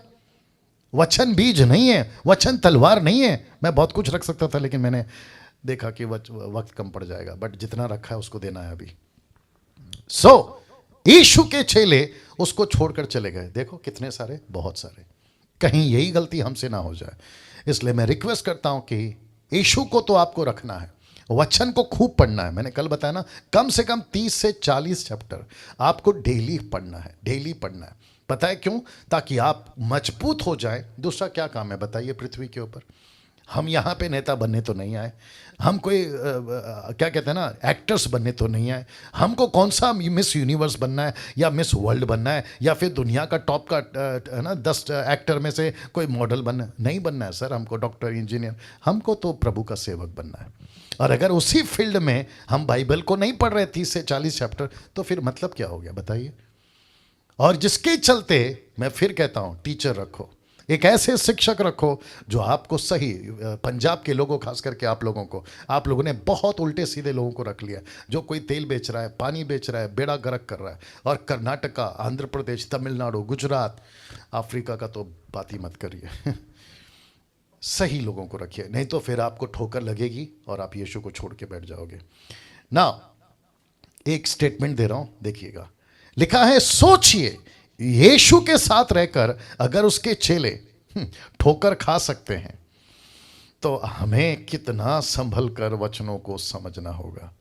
वचन बीज नहीं है, वचन तलवार नहीं है। मैं बहुत कुछ रख सकता था, लेकिन मैंने देखा कि वक्त कम पड़ जाएगा, बट जितना रखा है उसको देना है अभी। यीशु के चेले उसको छोड़कर चले गए। देखो कितने सारे, बहुत सारे। कहीं यही गलती हमसे ना हो जाए, इसलिए मैं रिक्वेस्ट करता हूं कि यीशु को तो आपको रखना है, वचन को खूब पढ़ना है। मैंने कल बताया ना, कम से कम 30 से 40 चैप्टर आपको डेली पढ़ना है, डेली पढ़ना है। पता है क्यों? ताकि आप मजबूत हो जाए। दूसरा क्या काम है बताइए पृथ्वी के ऊपर? हम यहाँ पे नेता बनने तो नहीं आए, हम कोई क्या कहते हैं ना, एक्टर्स बनने तो नहीं आए। हमको कौन सा मिस यूनिवर्स बनना है या मिस वर्ल्ड बनना है, या फिर दुनिया का टॉप का है ना 10 एक्टर में से कोई मॉडल बनना नहीं बनना है सर। हमको डॉक्टर, इंजीनियर, हमको तो प्रभु का सेवक बनना है। और अगर उसी फील्ड में हम बाइबल को नहीं पढ़ रहे 30 से 40 चैप्टर, तो फिर मतलब क्या हो गया बताइए? और जिसके चलते मैं फिर कहता हूँ, टीचर रखो, एक ऐसे शिक्षक रखो जो आपको सही। पंजाब के लोगों, खास करके आप लोगों ने बहुत उल्टे सीधे लोगों को रख लिया, जो कोई तेल बेच रहा है, पानी बेच रहा है, बेड़ा गर्क कर रहा है। और कर्नाटका, आंध्र प्रदेश, तमिलनाडु, गुजरात, अफ्रीका का तो बात ही मत करिए। सही लोगों को रखिए, नहीं तो फिर आपको ठोकर लगेगी और आप यीशु को छोड़ के बैठ जाओगे ना। एक स्टेटमेंट दे रहा हूं, देखिएगा। लिखा है, सोचिए यीशु के साथ रहकर अगर उसके चेले ठोकर खा सकते हैं, तो हमें कितना संभल कर वचनों को समझना होगा।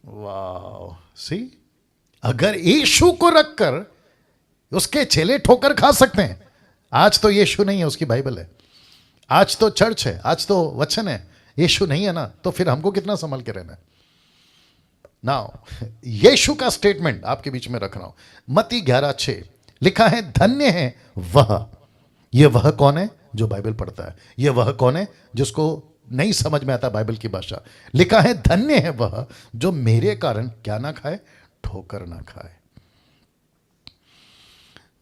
वाह, सी, अगर यीशु को रखकर उसके चेले ठोकर खा सकते हैं। आज तो यीशु नहीं है, उसकी बाइबल है। आज तो चर्च है, आज तो वचन है, यीशु नहीं है ना, तो फिर हमको कितना संभल के रहना है। नाउ यीशु का स्टेटमेंट आपके बीच में रख रहा हूं। मत्ती 11:6 लिखा है, धन्य है वह। ये वह कौन है? जो बाइबल पढ़ता है। ये वह कौन है? जिसको नहीं समझ में आता बाइबल की भाषा। लिखा है, धन्य है वह जो मेरे कारण क्या ना खाए, ठोकर ना खाए।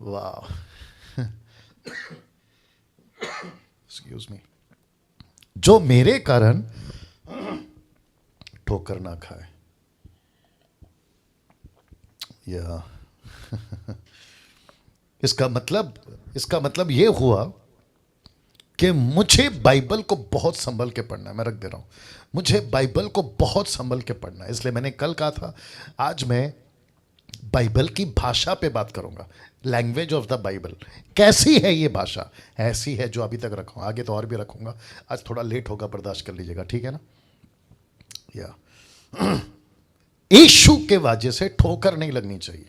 वाह, एक्सक्यूज मी, जो मेरे कारण ठोकर ना खाए। या इसका मतलब ये हुआ कि मुझे बाइबल को बहुत संभल के पढ़ना है। मैं रख दे रहा हूं, मुझे बाइबल को बहुत संभल के पढ़ना है। इसलिए मैंने कल कहा था, आज मैं बाइबल की भाषा पे बात करूंगा। लैंग्वेज ऑफ द बाइबल कैसी है? ये भाषा ऐसी है जो अभी तक रखा हूं, आगे तो और भी रखूंगा। आज थोड़ा लेट होगा, बर्दाश्त कर लीजिएगा, ठीक है ना? या यीशु के वजह से ठोकर नहीं लगनी चाहिए।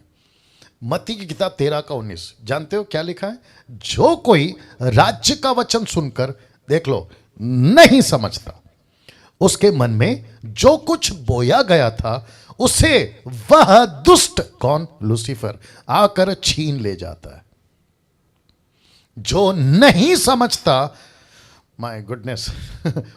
मत्ती की किताब 13:19 जानते हो क्या लिखा है? जो कोई राज्य का वचन सुनकर, देख लो, नहीं समझता, उसके मन में जो कुछ बोया गया था उसे वह दुष्ट, कौन? लूसीफर, आकर छीन ले जाता है। जो नहीं समझता, माय गुडनेस,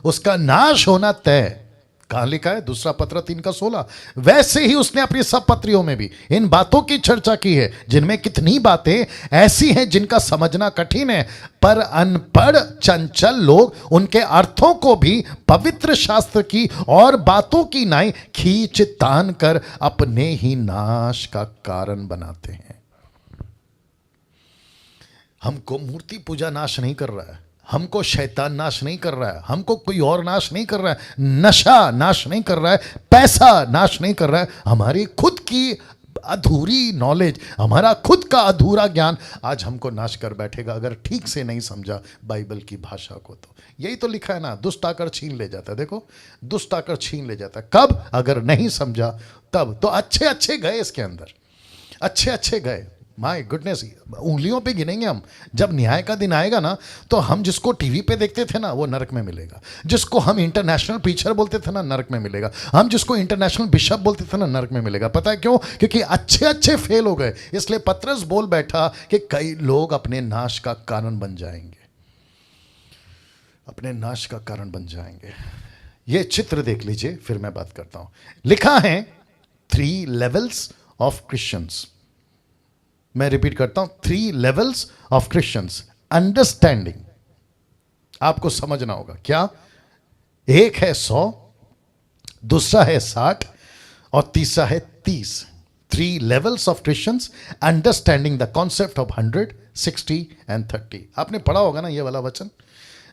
उसका नाश होना तय। कहां लिखा है? दूसरा पत्र 3:16। वैसे ही उसने अपनी सब पत्रियों में भी इन बातों की चर्चा की है, जिनमें कितनी बातें ऐसी हैं जिनका समझना कठिन है, पर अनपढ़ चंचल लोग उनके अर्थों को भी पवित्र शास्त्र की और बातों की नाई खींच तान कर अपने ही नाश का कारण बनाते हैं। हमको मूर्ति पूजा नाश नहीं कर रहा है, हमको शैतान नाश नहीं कर रहा है, हमको कोई और नाश नहीं कर रहा है, नशा नाश नहीं कर रहा है, पैसा नाश नहीं कर रहा है, हमारी खुद की अधूरी नॉलेज, हमारा खुद का अधूरा ज्ञान आज हमको नाश कर बैठेगा अगर ठीक से नहीं समझा बाइबल की भाषा को। तो यही तो लिखा है ना, दुष्ट आकर छीन ले जाता है। देखो, दुष्ट आकर छीन ले जाता है कब? अगर नहीं समझा तब। तो अच्छे अच्छे गए इसके अंदर, अच्छे अच्छे गए। माय गुडनेस, उंगलियों पे गिनेंगे हम। जब न्याय का दिन आएगा ना, तो हम जिसको टीवी पे देखते थे ना, वो नरक में मिलेगा। जिसको हम इंटरनेशनल प्रीचर बोलते थे ना, नरक में मिलेगा। हम जिसको इंटरनेशनल बिशप बोलते थे ना, नरक में मिलेगा। पता है क्यों? क्योंकि अच्छे अच्छे फेल हो गए। इसलिए पतरस बोल बैठा कि कई लोग अपने नाश का कारण बन जाएंगे, अपने नाश का कारण बन जाएंगे। ये चित्र देख लीजिए, फिर मैं बात करता हूं। लिखा है 3 levels ऑफ क्रिश्चियंस। मैं रिपीट करता हूं, 3 levels ऑफ क्रिश्चियंस। अंडरस्टैंडिंग आपको समझना होगा। क्या? एक है 100, दूसरा है 60 और तीसरा है 30। 3 levels of Christians understanding the concept of 100, 60 and 30। आपने पढ़ा होगा ना ये वाला वचन,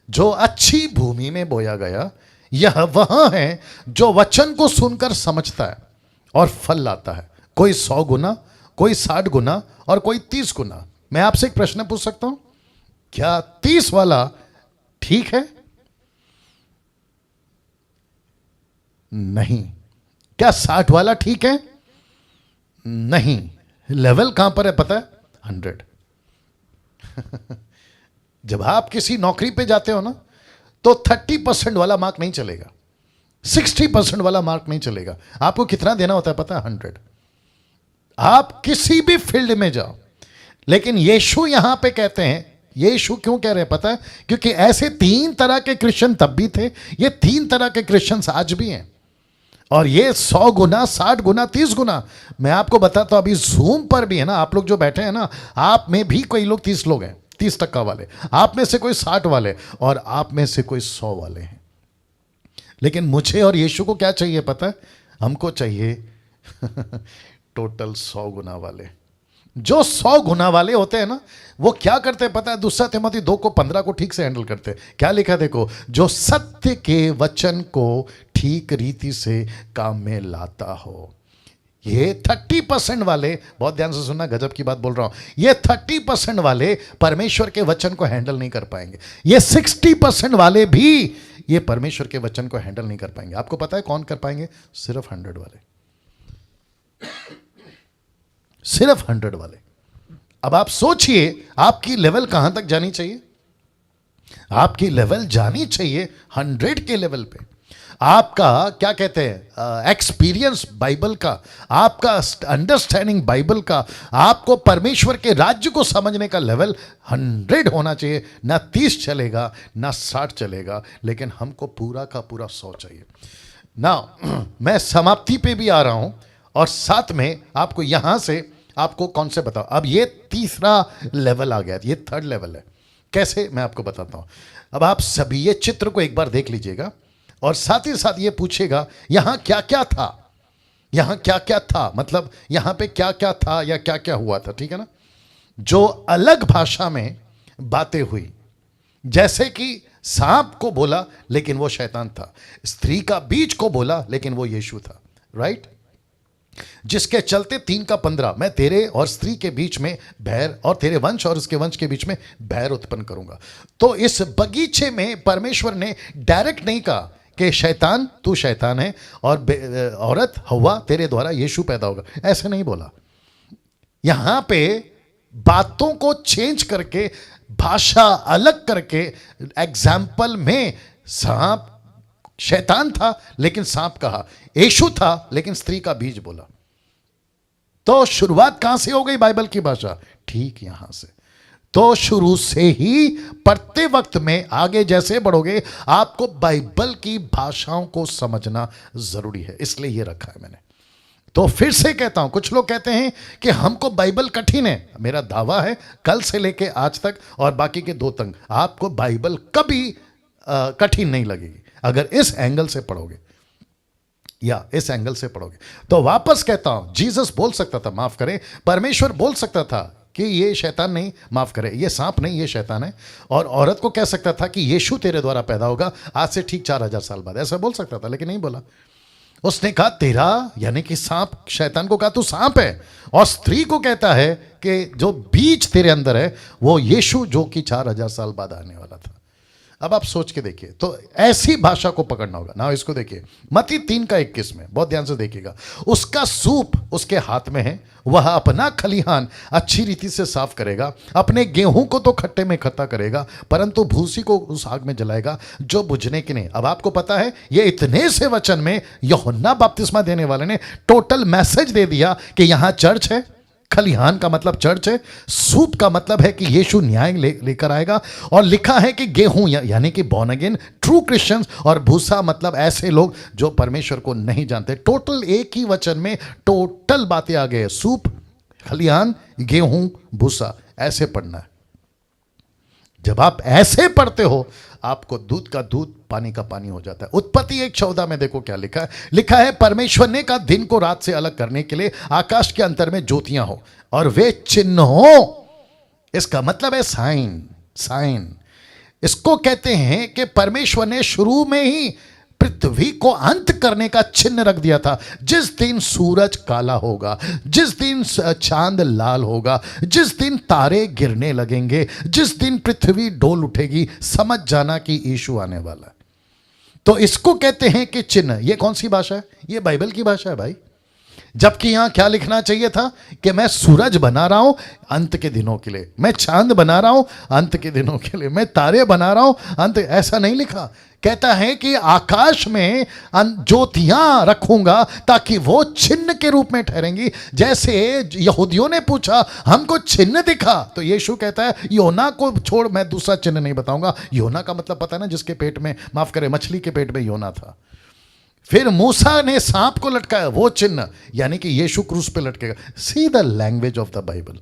जो अच्छी भूमि में बोया गया, यह वह है जो वचन को सुनकर समझता है और फल लाता है। कोई 100 गुना, कोई 60 गुना और कोई 30 गुना। मैं आपसे एक प्रश्न पूछ सकता हूं, क्या 30 वाला ठीक है? नहीं। क्या 60 वाला ठीक है? नहीं। लेवल कहां पर है पता है? 100। जब आप किसी नौकरी पे जाते हो ना, तो 30% वाला मार्क नहीं चलेगा, 60% वाला मार्क नहीं चलेगा। आपको कितना देना होता है पता है? 100। आप किसी भी फील्ड में जाओ। लेकिन यीशु यहां पे कहते हैं, यीशु क्यों कह रहे हैं पता है? क्योंकि ऐसे 3 तरह के क्रिश्चियन तब भी थे, ये 3 तरह के क्रिश्चियंस आज भी हैं। और ये 100 गुना, 60 गुना, 30 गुना। मैं आपको बताता हूं, अभी जूम पर भी है ना, आप लोग जो बैठे हैं ना, आप में भी कोई लोग 30 लोग हैं, 30% वाले। आप में से कोई 60 वाले और आप में से कोई 100 वाले हैं। लेकिन मुझे और यीशु को क्या चाहिए पता है? हमको चाहिए टोटल 100 गुना वाले। जो 100 गुना वाले होते हैं ना, वो क्या करते हैं पता है? 2 तिमोथी 2:15 को ठीक से हैंडल करते हैं। क्या लिखा देखो, जो सत्य के वचन को ठीक रीति से काम में लाता हो। ये 30% वाले, बहुत ध्यान से सुनना, गजब की बात बोल रहा हूं, ये 30% वाले परमेश्वर के वचन को हैंडल नहीं कर पाएंगे। ये 60% वाले भी ये परमेश्वर के वचन को हैंडल नहीं कर पाएंगे। आपको पता है कौन कर पाएंगे? सिर्फ 100 वाले, सिर्फ 100 वाले। अब आप सोचिए, आपकी लेवल कहां तक जानी चाहिए? आपकी लेवल जानी चाहिए 100 के लेवल पे। आपका क्या कहते हैं, एक्सपीरियंस बाइबल का, आपका अंडरस्टैंडिंग बाइबल का, आपको परमेश्वर के राज्य को समझने का लेवल 100 होना चाहिए। ना 30 चलेगा, ना 60 चलेगा, लेकिन हमको पूरा का पूरा 100 चाहिए ना। मैं समाप्ति पे भी आ रहा हूं और साथ में आपको यहां से आपको कौन से बताओ। अब ये तीसरा लेवल आ गया, ये 3rd लेवल है। कैसे, मैं आपको बताता हूं। अब आप सभी ये चित्र को एक बार देख लीजिएगा और साथ ही साथ ये पूछेगा यहां क्या क्या था, यहां क्या क्या था, मतलब यहां पे क्या क्या था या क्या क्या हुआ था, ठीक है ना। जो अलग भाषा में बातें हुई, जैसे कि सांप को बोला लेकिन वो शैतान था, स्त्री का बीज को बोला लेकिन वो यीशु था, राइट। जिसके चलते 3:15 मैं तेरे और स्त्री के बीच में बैर और तेरे वंश और उसके वंश के बीच में बैर उत्पन्न करूंगा। तो इस बगीचे में परमेश्वर ने डायरेक्ट नहीं कहा कि शैतान तू शैतान है और औरत हव्वा तेरे द्वारा यीशु पैदा होगा, ऐसे नहीं बोला। यहां पे बातों को चेंज करके, भाषा अलग करके, एग्जाम्पल में सांप शैतान था लेकिन सांप कहा, यीशु था लेकिन स्त्री का बीज बोला। तो शुरुआत कहां से हो गई बाइबल की भाषा? ठीक यहां से। तो शुरू से ही पढ़ते वक्त में आगे जैसे बढ़ोगे, आपको बाइबल की भाषाओं को समझना जरूरी है, इसलिए ये रखा है मैंने। तो फिर से कहता हूं, कुछ लोग कहते हैं कि हमको बाइबल कठिन है। मेरा दावा है कल से लेके आज तक और बाकी के 2 तक आपको बाइबल कभी कठिन नहीं लगेगी अगर इस एंगल से पढ़ोगे या इस एंगल से पढ़ोगे। तो वापस कहता हूं, जीसस बोल सकता था, माफ करें, परमेश्वर बोल सकता था कि ये शैतान नहीं, माफ करे, ये सांप नहीं, ये शैतान है। और औरत को कह सकता था कि यीशु तेरे द्वारा पैदा होगा आज से ठीक 4000 साल बाद, ऐसा बोल सकता था, लेकिन नहीं बोला। उसने कहा तेरा, यानी कि सांप, शैतान को कहा तू सांप है, और स्त्री को कहता है कि जो बीज तेरे अंदर है वो यीशु जो कि 4000 साल बाद आने वाला था। अब आप सोच के देखिए, तो ऐसी भाषा को पकड़ना होगा ना। इसको देखिए मत्ती 3:21 में, बहुत ध्यान से देखिएगा। उसका सूप उसके हाथ में है, वह अपना खलिहान अच्छी रीति से साफ करेगा, अपने गेहूं को तो खट्टे में इकट्ठा करेगा, परंतु भूसी को उस आग में जलाएगा जो बुझने की नहीं। अब आपको पता है, ये इतने से वचन में यूहन्ना बपतिस्मा देने वाले ने टोटल मैसेज दे दिया कि यहां चर्च है, खलिहान का मतलब चर्च है, सूप का मतलब है कि यीशु न्याय लेकर आएगा, और लिखा है कि गेहूं यानी कि बॉर्न अगेन ट्रू क्रिश्चियंस, और भूसा मतलब ऐसे लोग जो परमेश्वर को नहीं जानते। टोटल एक ही वचन में टोटल बातें आ गए, सूप, खलिहान, गेहूं, भूसा, ऐसे पढ़ना है। जब आप ऐसे पढ़ते हो आपको दूध का दूध, पानी का पानी हो जाता है। उत्पत्ति 1:14 में देखो क्या लिखा है। लिखा है परमेश्वर ने कहा दिन को रात से अलग करने के लिए आकाश के अंतर में ज्योतियां हो और वे चिन्ह हो। इसका मतलब है साइन। साइन इसको कहते हैं कि परमेश्वर ने शुरू में ही पृथ्वी को अंत करने का चिन्ह रख दिया था। जिस दिन सूरज काला होगा, जिस दिन चांद लाल होगा, जिस दिन तारे गिरने लगेंगे, जिस दिन पृथ्वी डोल उठेगी, समझ जाना कि यीशु आने वाला है। तो इसको कहते हैं कि चिन्ह। ये कौन सी भाषा है? ये बाइबल की भाषा है भाई। जबकि यहां क्या लिखना चाहिए था कि मैं सूरज बना रहा हूं अंत के दिनों के लिए, मैं चांद बना रहा हूं अंत के दिनों के लिए, मैं तारे बना रहा हूं अंत। ऐसा नहीं लिखा। कहता है कि आकाश में ज्योतियां रखूंगा ताकि वो चिन्ह के रूप में ठहरेंगी। जैसे यहूदियों ने पूछा हमको चिन्ह दिखा, तो यीशु कहता है योना को छोड़ मैं दूसरा चिन्ह नहीं बताऊंगा। योना का मतलब पता है ना, जिसके पेट में, माफ करें, मछली के पेट में योना था। फिर मूसा ने सांप को लटकाया, वो चिन्ह, यानी कि यीशु क्रूस पे लटकेगा। See the language of the Bible.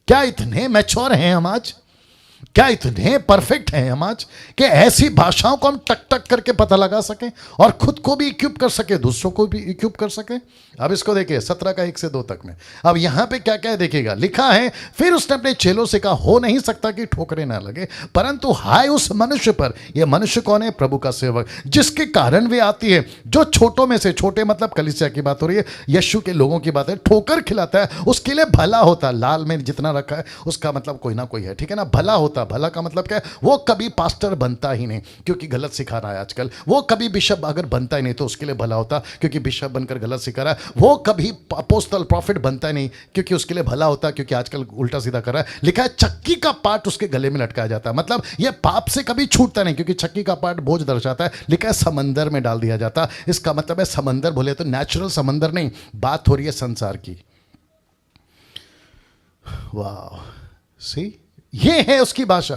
क्या इतने मैच्योर हैं हम आज? क्या इतने परफेक्ट हैं हम आज कि ऐसी भाषाओं को हम टक टक करके पता लगा सकें और खुद को भी इक्विप कर सके, दूसरों को भी इक्विप कर सके। अब इसको देखिए 17 का 1 से 2 तक में। अब यहां पे क्या क्या देखिएगा, लिखा है फिर उसने अपने चेलों से कहा हो नहीं सकता कि ठोकरें ना लगे, परंतु हाय उस मनुष्य पर। यह मनुष्य कौन है? प्रभु का सेवक, जिसके कारण वे आती है, जो छोटों में से, छोटे मतलब कलीसिया की बात हो रही है, यीशु के लोगों की बात है, ठोकर खिलाता है, उसके लिए भला होता। लाल में जितना रखा है उसका मतलब कोई ना कोई है, ठीक है ना। भला होता, भला का मतलब क्या है? वो कभी पास्टर बनता ही नहीं क्योंकि गलत सिखा रहा है आजकल। वो कभी बिशप अगर बनता ही नहीं तो उसके लिए भला होता क्योंकि बिशप बनकर गलत सिखा रहा है। वो कभी अपोस्टल प्रॉफिट बनता ही नहीं क्योंकि उसके लिए भला होता क्योंकि आजकल उल्टा सीधा कर रहा है। लिखा है चक्की का पार्ट उसके गले में लटकाया जाता है, मतलब ये पाप से कभी छूटता नहीं क्योंकि चक्की का पार्ट बोझ दर्शाता है। लिखा है समंदर में डाल दिया जाता। इसका मतलब है समंदर बोले तो नेचुरल समंदर नहीं, बात हो रही है संसार की। वाह, सी ये है उसकी भाषा।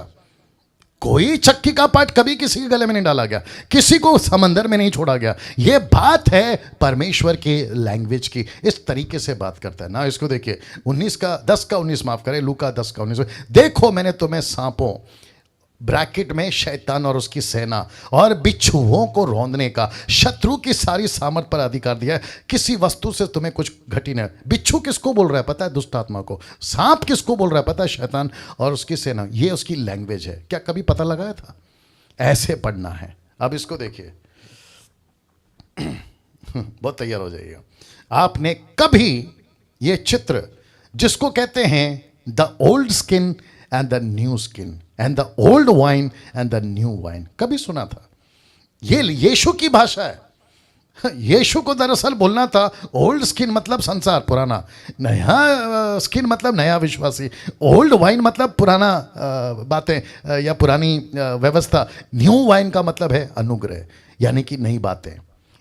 कोई चक्की का पार्ट कभी किसी के गले में नहीं डाला गया, किसी को समंदर में नहीं छोड़ा गया। यह बात है परमेश्वर के लैंग्वेज की। इस तरीके से बात करता है ना। इसको देखिए 10 का 19 माफ करें, लूका 10 का 19। देखो मैंने तुम्हें सांपों, ब्रैकेट में शैतान और उसकी सेना, और बिच्छुओं को रौंदने का, शत्रु की सारी सामर्थ पर अधिकार दिया है, किसी वस्तु से तुम्हें कुछ घटी नहीं। बिच्छू किसको बोल रहा है पता है? दुष्ट आत्मा को। सांप किसको बोल रहा है पता है? शैतान और उसकी सेना। ये उसकी लैंग्वेज है। क्या कभी पता लगाया था? ऐसे पढ़ना है। अब इसको देखिए बहुत तैयार हो जाइएगा। आपने कभी ये चित्र जिसको कहते हैं the old skin and the new skin and the old wine and the new wine कभी सुना था? ये यीशु की भाषा है। यीशु को दरअसल बोलना था ओल्ड स्किन मतलब संसार पुराना, नया स्किन मतलब नया विश्वासी, ओल्ड वाइन मतलब पुराना बातें या पुरानी व्यवस्था, न्यू वाइन का मतलब है अनुग्रह यानी कि नई बातें,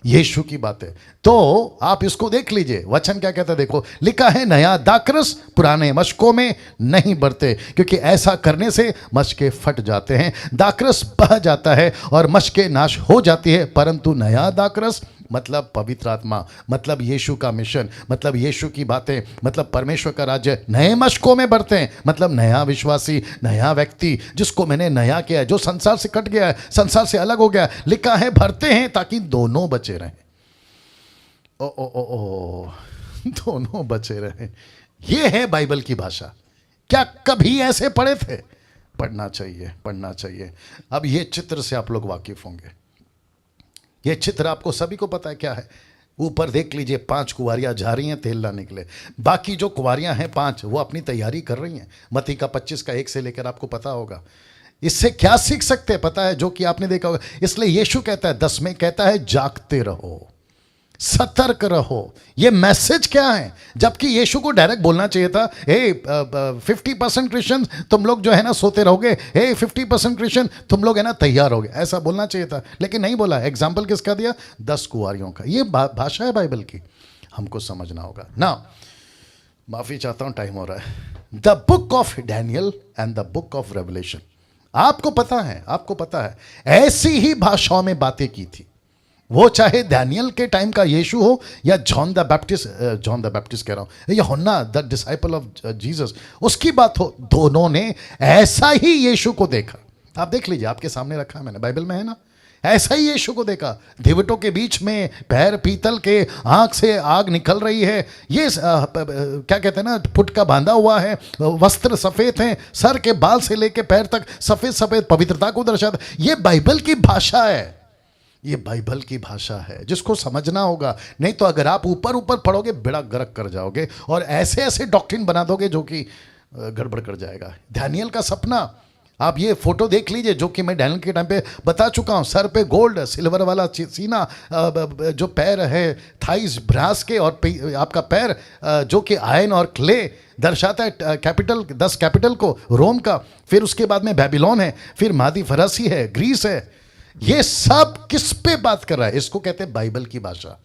यीशु की बातें। तो आप इसको देख लीजिए, वचन क्या कहता है देखो। लिखा है नया दाखरस पुराने मशकों में नहीं बढ़ते, क्योंकि ऐसा करने से मशके फट जाते हैं, दाखरस बह जाता है और मशके नाश हो जाती है। परंतु नया दाखरस मतलब पवित्र आत्मा, मतलब यीशु का मिशन, मतलब यीशु की बातें, मतलब परमेश्वर का राज्य नए मशकों में बढ़ते हैं। मतलब नया विश्वासी, नया व्यक्ति जिसको मैंने नया किया है, जो संसार से कट गया है, संसार से अलग हो गया है। लिखा है भरते हैं ताकि दोनों बचे रहें। ओ दोनों बचे रहें। ये है बाइबल की भाषा। क्या कभी ऐसे पढ़े थे? पढ़ना चाहिए, पढ़ना चाहिए। अब ये चित्र से आप लोग वाकिफ होंगे। ये चित्र आपको सभी को पता है क्या है। ऊपर देख लीजिए, 5 कुंवारियां जा रही हैं तेल लाने के लिए। बाकी जो कुंवारियां हैं 5, वो अपनी तैयारी कर रही हैं। मत्ती का 25 का 1 से लेकर आपको पता होगा। इससे क्या सीख सकते हैं पता है? जो कि आपने देखा होगा। इसलिए यीशु कहता है 10 में, कहता है जागते रहो, सतर्क रहो। ये मैसेज क्या है? जबकि यीशु को डायरेक्ट बोलना चाहिए था, हे 50% क्रिश्चियन तुम लोग जो है ना सोते रहोगे, हे 50% क्रिश्चियन तुम लोग है ना तैयार होगे, ऐसा बोलना चाहिए था। लेकिन नहीं बोला। एग्जाम्पल किसका दिया? 10 कुंवारियों का। ये भाषा है बाइबल की, हमको समझना होगा ना। माफी चाहता हूं, टाइम हो रहा है। The book of Daniel and the book of revelation, आपको पता है, आपको पता है, ऐसी ही भाषाओं में बातें की थी। वो चाहे डैनियल के टाइम का यीशु हो या जॉन द बैप्टिस्ट कह रहा हूं, या होना द डिसाइपल ऑफ जीसस, उसकी बात हो, दोनों ने ऐसा ही यीशु को देखा। आप देख लीजिए, आपके सामने रखा है मैंने, बाइबल में है ना। ऐसा ही यीशु को देखा। दिवटों के बीच में पैर पीतल के, आंख से आग निकल रही है। ये क्या कहते हैं ना, फुटका बांधा हुआ है, वस्त्र सफेद हैं, सर के बाल से लेके पैर तक सफेद सफेद, पवित्रता को दर्शाता। ये बाइबल की भाषा है। ये बाइबल की भाषा है जिसको समझना होगा। नहीं तो अगर आप ऊपर ऊपर पढ़ोगे बेड़ा गर्क कर जाओगे और ऐसे ऐसे डॉक्ट्रिन बना दोगे जो कि गड़बड़ कर जाएगा। डैनियल का सपना, आप ये फोटो देख लीजिए जो कि मैं डैनियल के टाइम पे बता चुका हूँ। सर पे गोल्ड सिल्वर वाला सीना, जो पैर है थाइस ब्रास के, और आपका पैर जो कि आयन और क्ले दर्शाता है कैपिटल, 10 कैपिटल को रोम का। फिर उसके बाद में बेबीलोन है, फिर मादी फरसी है, ग्रीस है। ये सब किस पे बात कर रहा है? इसको कहते हैं बाइबल की भाषा,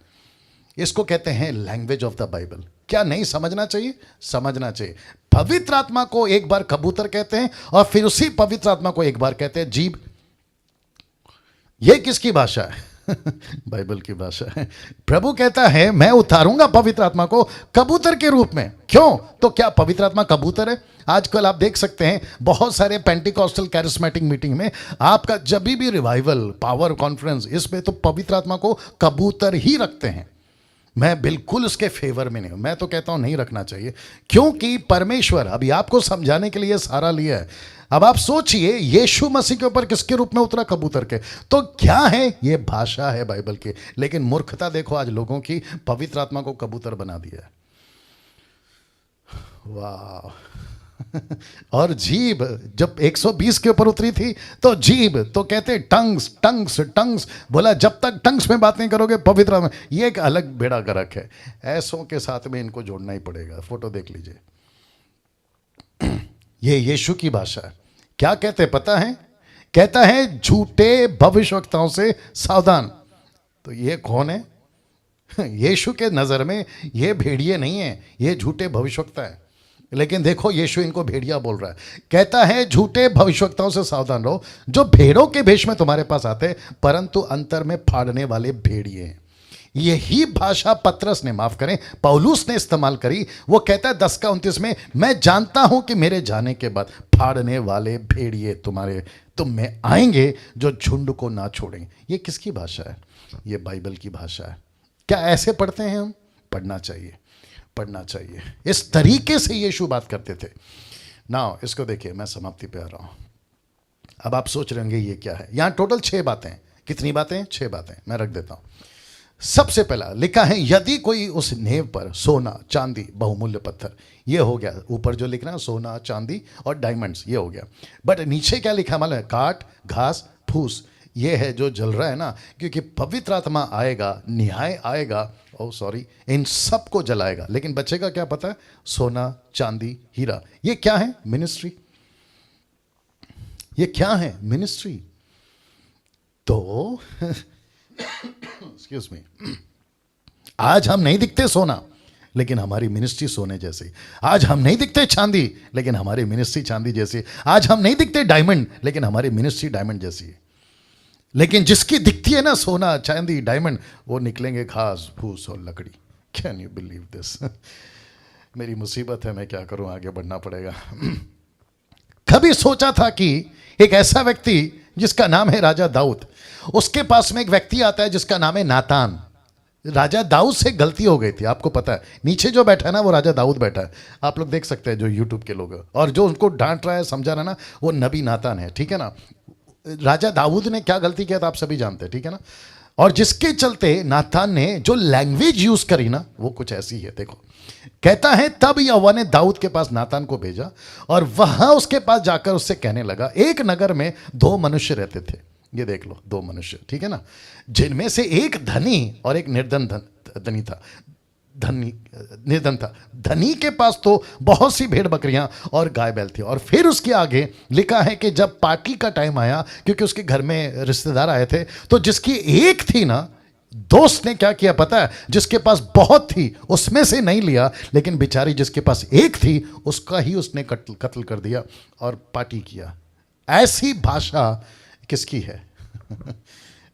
इसको कहते हैं लैंग्वेज ऑफ द बाइबल। क्या नहीं समझना चाहिए? समझना चाहिए। पवित्र आत्मा को एक बार कबूतर कहते हैं और फिर उसी पवित्र आत्मा को एक बार कहते हैं जीभ। ये किसकी भाषा है? बाइबल की भाषा है। प्रभु कहता है मैं उतारूंगा पवित्र आत्मा को कबूतर के रूप में। क्यों? तो क्या पवित्र आत्मा कबूतर है? आजकल आप देख सकते हैं बहुत सारे पेंटिकॉस्टल कैरिस्मेटिक मीटिंग में आपका जब भी रिवाइवल, पावर कॉन्फ्रेंस, इसमें तो पवित्र आत्मा को कबूतर ही रखते हैं। मैं बिल्कुल उसके फेवर में नहीं हूं। मैं तो कहता हूं नहीं रखना चाहिए, क्योंकि परमेश्वर अभी आपको समझाने के लिए सारा लिया है। अब आप सोचिए, यीशु मसीह के ऊपर किसके रूप में उतरा? कबूतर के। तो क्या है? ये भाषा है बाइबल की। लेकिन मूर्खता देखो आज लोगों की, पवित्र आत्मा को कबूतर बना दिया है। वाह। और जीभ जब 120 के ऊपर उतरी थी तो जीभ तो कहते टंग्स टंग्स टंग्स, बोला जब तक टंग्स में बात नहीं करोगे पवित्र में। ये एक अलग बेड़ा गर्क है। ऐसों के साथ में इनको जोड़ना ही पड़ेगा। फोटो देख लीजिए। ये यीशु की भाषा है। क्या कहते पता है? कहता है झूठे भविष्यवक्ताओं से सावधान। तो ये कौन है? यीशु के नजर में ये भेड़िए नहीं है, ये झूठे भविष्यवक्ता है। लेकिन देखो यीशु इनको भेड़िया बोल रहा है। कहता है झूठे भविष्यवक्ताओं से सावधान रहो, जो भेड़ों के भेष में तुम्हारे पास आते परंतु अंतर में फाड़ने वाले भेड़िए हैं। यही भाषा पतरस ने, माफ करें, पौलुस ने इस्तेमाल करी। वो कहता है 10 का 29 में, मैं जानता हूं कि मेरे जाने के बाद फाड़ने वाले भेड़िए तुम में आएंगे जो झुंड को ना छोड़ेंगे। ये किसकी भाषा है? ये बाइबल की भाषा है। क्या ऐसे पढ़ते हैं हम? पढ़ना चाहिए, पढ़ना चाहिए। इस तरीके से यीशु बात करते थे ना। इसको देखिए, मैं समाप्ति पे आ रहा हूं। अब आप सोच रहे होंगे ये क्या है। यहां टोटल 6 बातें। कितनी बातें? 6 बातें। मैं रख देता हूं। सबसे पहला लिखा है, यदि कोई उस नींव पर सोना चांदी बहुमूल्य पत्थर, ये हो गया ऊपर जो लिख रहा है, सोना चांदी और डायमंड्स, ये हो गया। बट नीचे क्या लिखा है मालूम है? काट घास फूस, ये है जो जल रहा है ना, क्योंकि पवित्र आत्मा आएगा, न्याय आएगा, इन सब को जलाएगा। लेकिन बचेगा क्या पता है? सोना चांदी हीरा। ये क्या है? मिनिस्ट्री। ये क्या है? मिनिस्ट्री। तो एक्सक्यूज मी, आज हम नहीं दिखते सोना, लेकिन हमारी मिनिस्ट्री सोने जैसी। आज हम नहीं दिखते चांदी, लेकिन हमारी मिनिस्ट्री चांदी जैसी। आज हम नहीं दिखते डायमंड, लेकिन हमारी मिनिस्ट्री डायमंड जैसी है। लेकिन जिसकी दिखती है ना सोना चांदी डायमंड, वो निकलेंगे घास फूस और लकड़ी। Can you believe this? मेरी मुसीबत है, मैं क्या करूं, आगे बढ़ना पड़ेगा। कभी सोचा था कि एक ऐसा व्यक्ति जिसका नाम है राजा दाऊद, उसके पास में एक व्यक्ति आता है जिसका नाम है नातान। राजा दाऊद से गलती हो गई थी, आपको पता है। नीचे जो बैठा है ना वो राजा दाऊद बैठा है, आप लोग देख सकते हैं जो यूट्यूब के लोग हैं। और जो उनको डांट रहा है, समझा रहा है ना, वो नबी नातान है, ठीक है ना। राजा दाऊद ने क्या गलती किया था आप सभी जानते हैं, ठीक है ना। और जिसके चलते नातान ने जो लैंग्वेज यूज करी ना वो कुछ ऐसी है, देखो। कहता है तब यहोवा ने दाऊद के पास नातान को भेजा और वहां उसके पास जाकर उससे कहने लगा, एक नगर में दो मनुष्य रहते थे। ये देख लो, दो मनुष्य, ठीक है ना, जिनमें से एक धनी और एक धनी था। निर्धन था। धनी के पास तो बहुत सी भेड़ बकरियां और गाय बैल थी। और फिर उसके आगे लिखा है कि जब पार्टी का टाइम आया, क्योंकि उसके घर में रिश्तेदार आए थे, तो जिसकी एक थी ना, दोस्त ने क्या किया पता है, जिसके पास बहुत थी उसमें से नहीं लिया, लेकिन बेचारी जिसके पास एक थी उसका ही उसने कत्ल कर दिया और पार्टी किया। ऐसी भाषा किसकी है?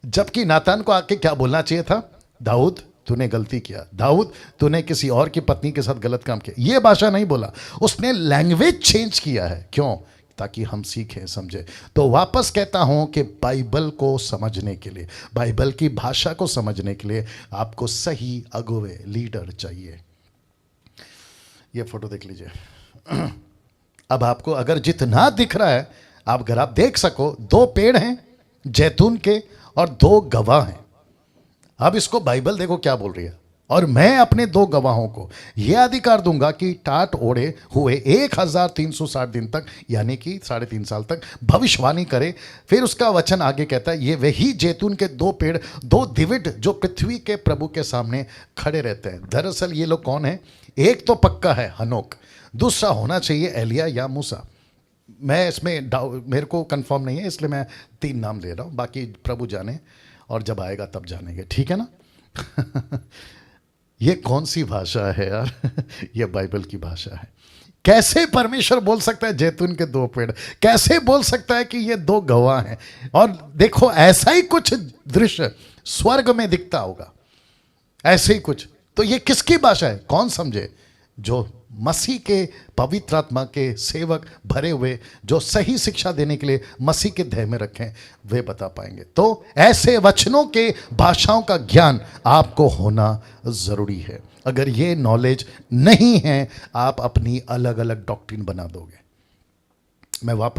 जबकि नातान को आके क्या बोलना चाहिए था, दाऊद तूने गलती किया, दाऊद तूने किसी और की पत्नी के साथ गलत काम किया। ये भाषा नहीं बोला, उसने लैंग्वेज चेंज किया है। क्यों? ताकि हम सीखें, समझे। तो वापस कहता हूं कि बाइबल को समझने के लिए, बाइबल की भाषा को समझने के लिए आपको सही अगुवे, लीडर चाहिए। ये फोटो देख लीजिए। अब आपको अगर जितना दिख रहा है, आप अगर आप देख सको, दो पेड़ हैं जैतून के और दो गवाह हैं। अब इसको बाइबल देखो क्या बोल रही है, और मैं अपने दो गवाहों को यह अधिकार दूंगा कि टाट ओढ़े हुए 1360 दिन तक, यानी कि 3.5 साल तक भविष्यवाणी करे। फिर उसका वचन आगे कहता है, ये वही जैतून के दो पेड़, दो दिविट जो पृथ्वी के प्रभु के सामने खड़े रहते हैं। दरअसल ये लोग कौन है? एक तो पक्का है हनोक, दूसरा होना चाहिए एलिया या मूसा। मैं इसमें मेरे को कंफर्म नहीं है, इसलिए मैं 3 नाम ले रहा हूँ, बाकी प्रभु जाने, और जब आएगा तब जानेंगे, ठीक है ना। ये कौन सी भाषा है यार? ये बाइबल की भाषा है। कैसे परमेश्वर बोल सकता है जैतून के दो पेड़? कैसे बोल सकता है कि ये दो गवाह हैं? और देखो ऐसा ही कुछ दृश्य स्वर्ग में दिखता होगा, ऐसे ही कुछ। तो ये किसकी भाषा है? कौन समझे? जो मसीह के पवित्र आत्मा के सेवक भरे हुए, जो सही शिक्षा देने के लिए मसीह के ध्येय में रखें, वे बता पाएंगे। तो ऐसे वचनों के भाषाओं का ज्ञान आपको होना जरूरी है। अगर ये नॉलेज नहीं है, आप अपनी अलग अलग डॉक्ट्रिन बना दोगे। मैं वापस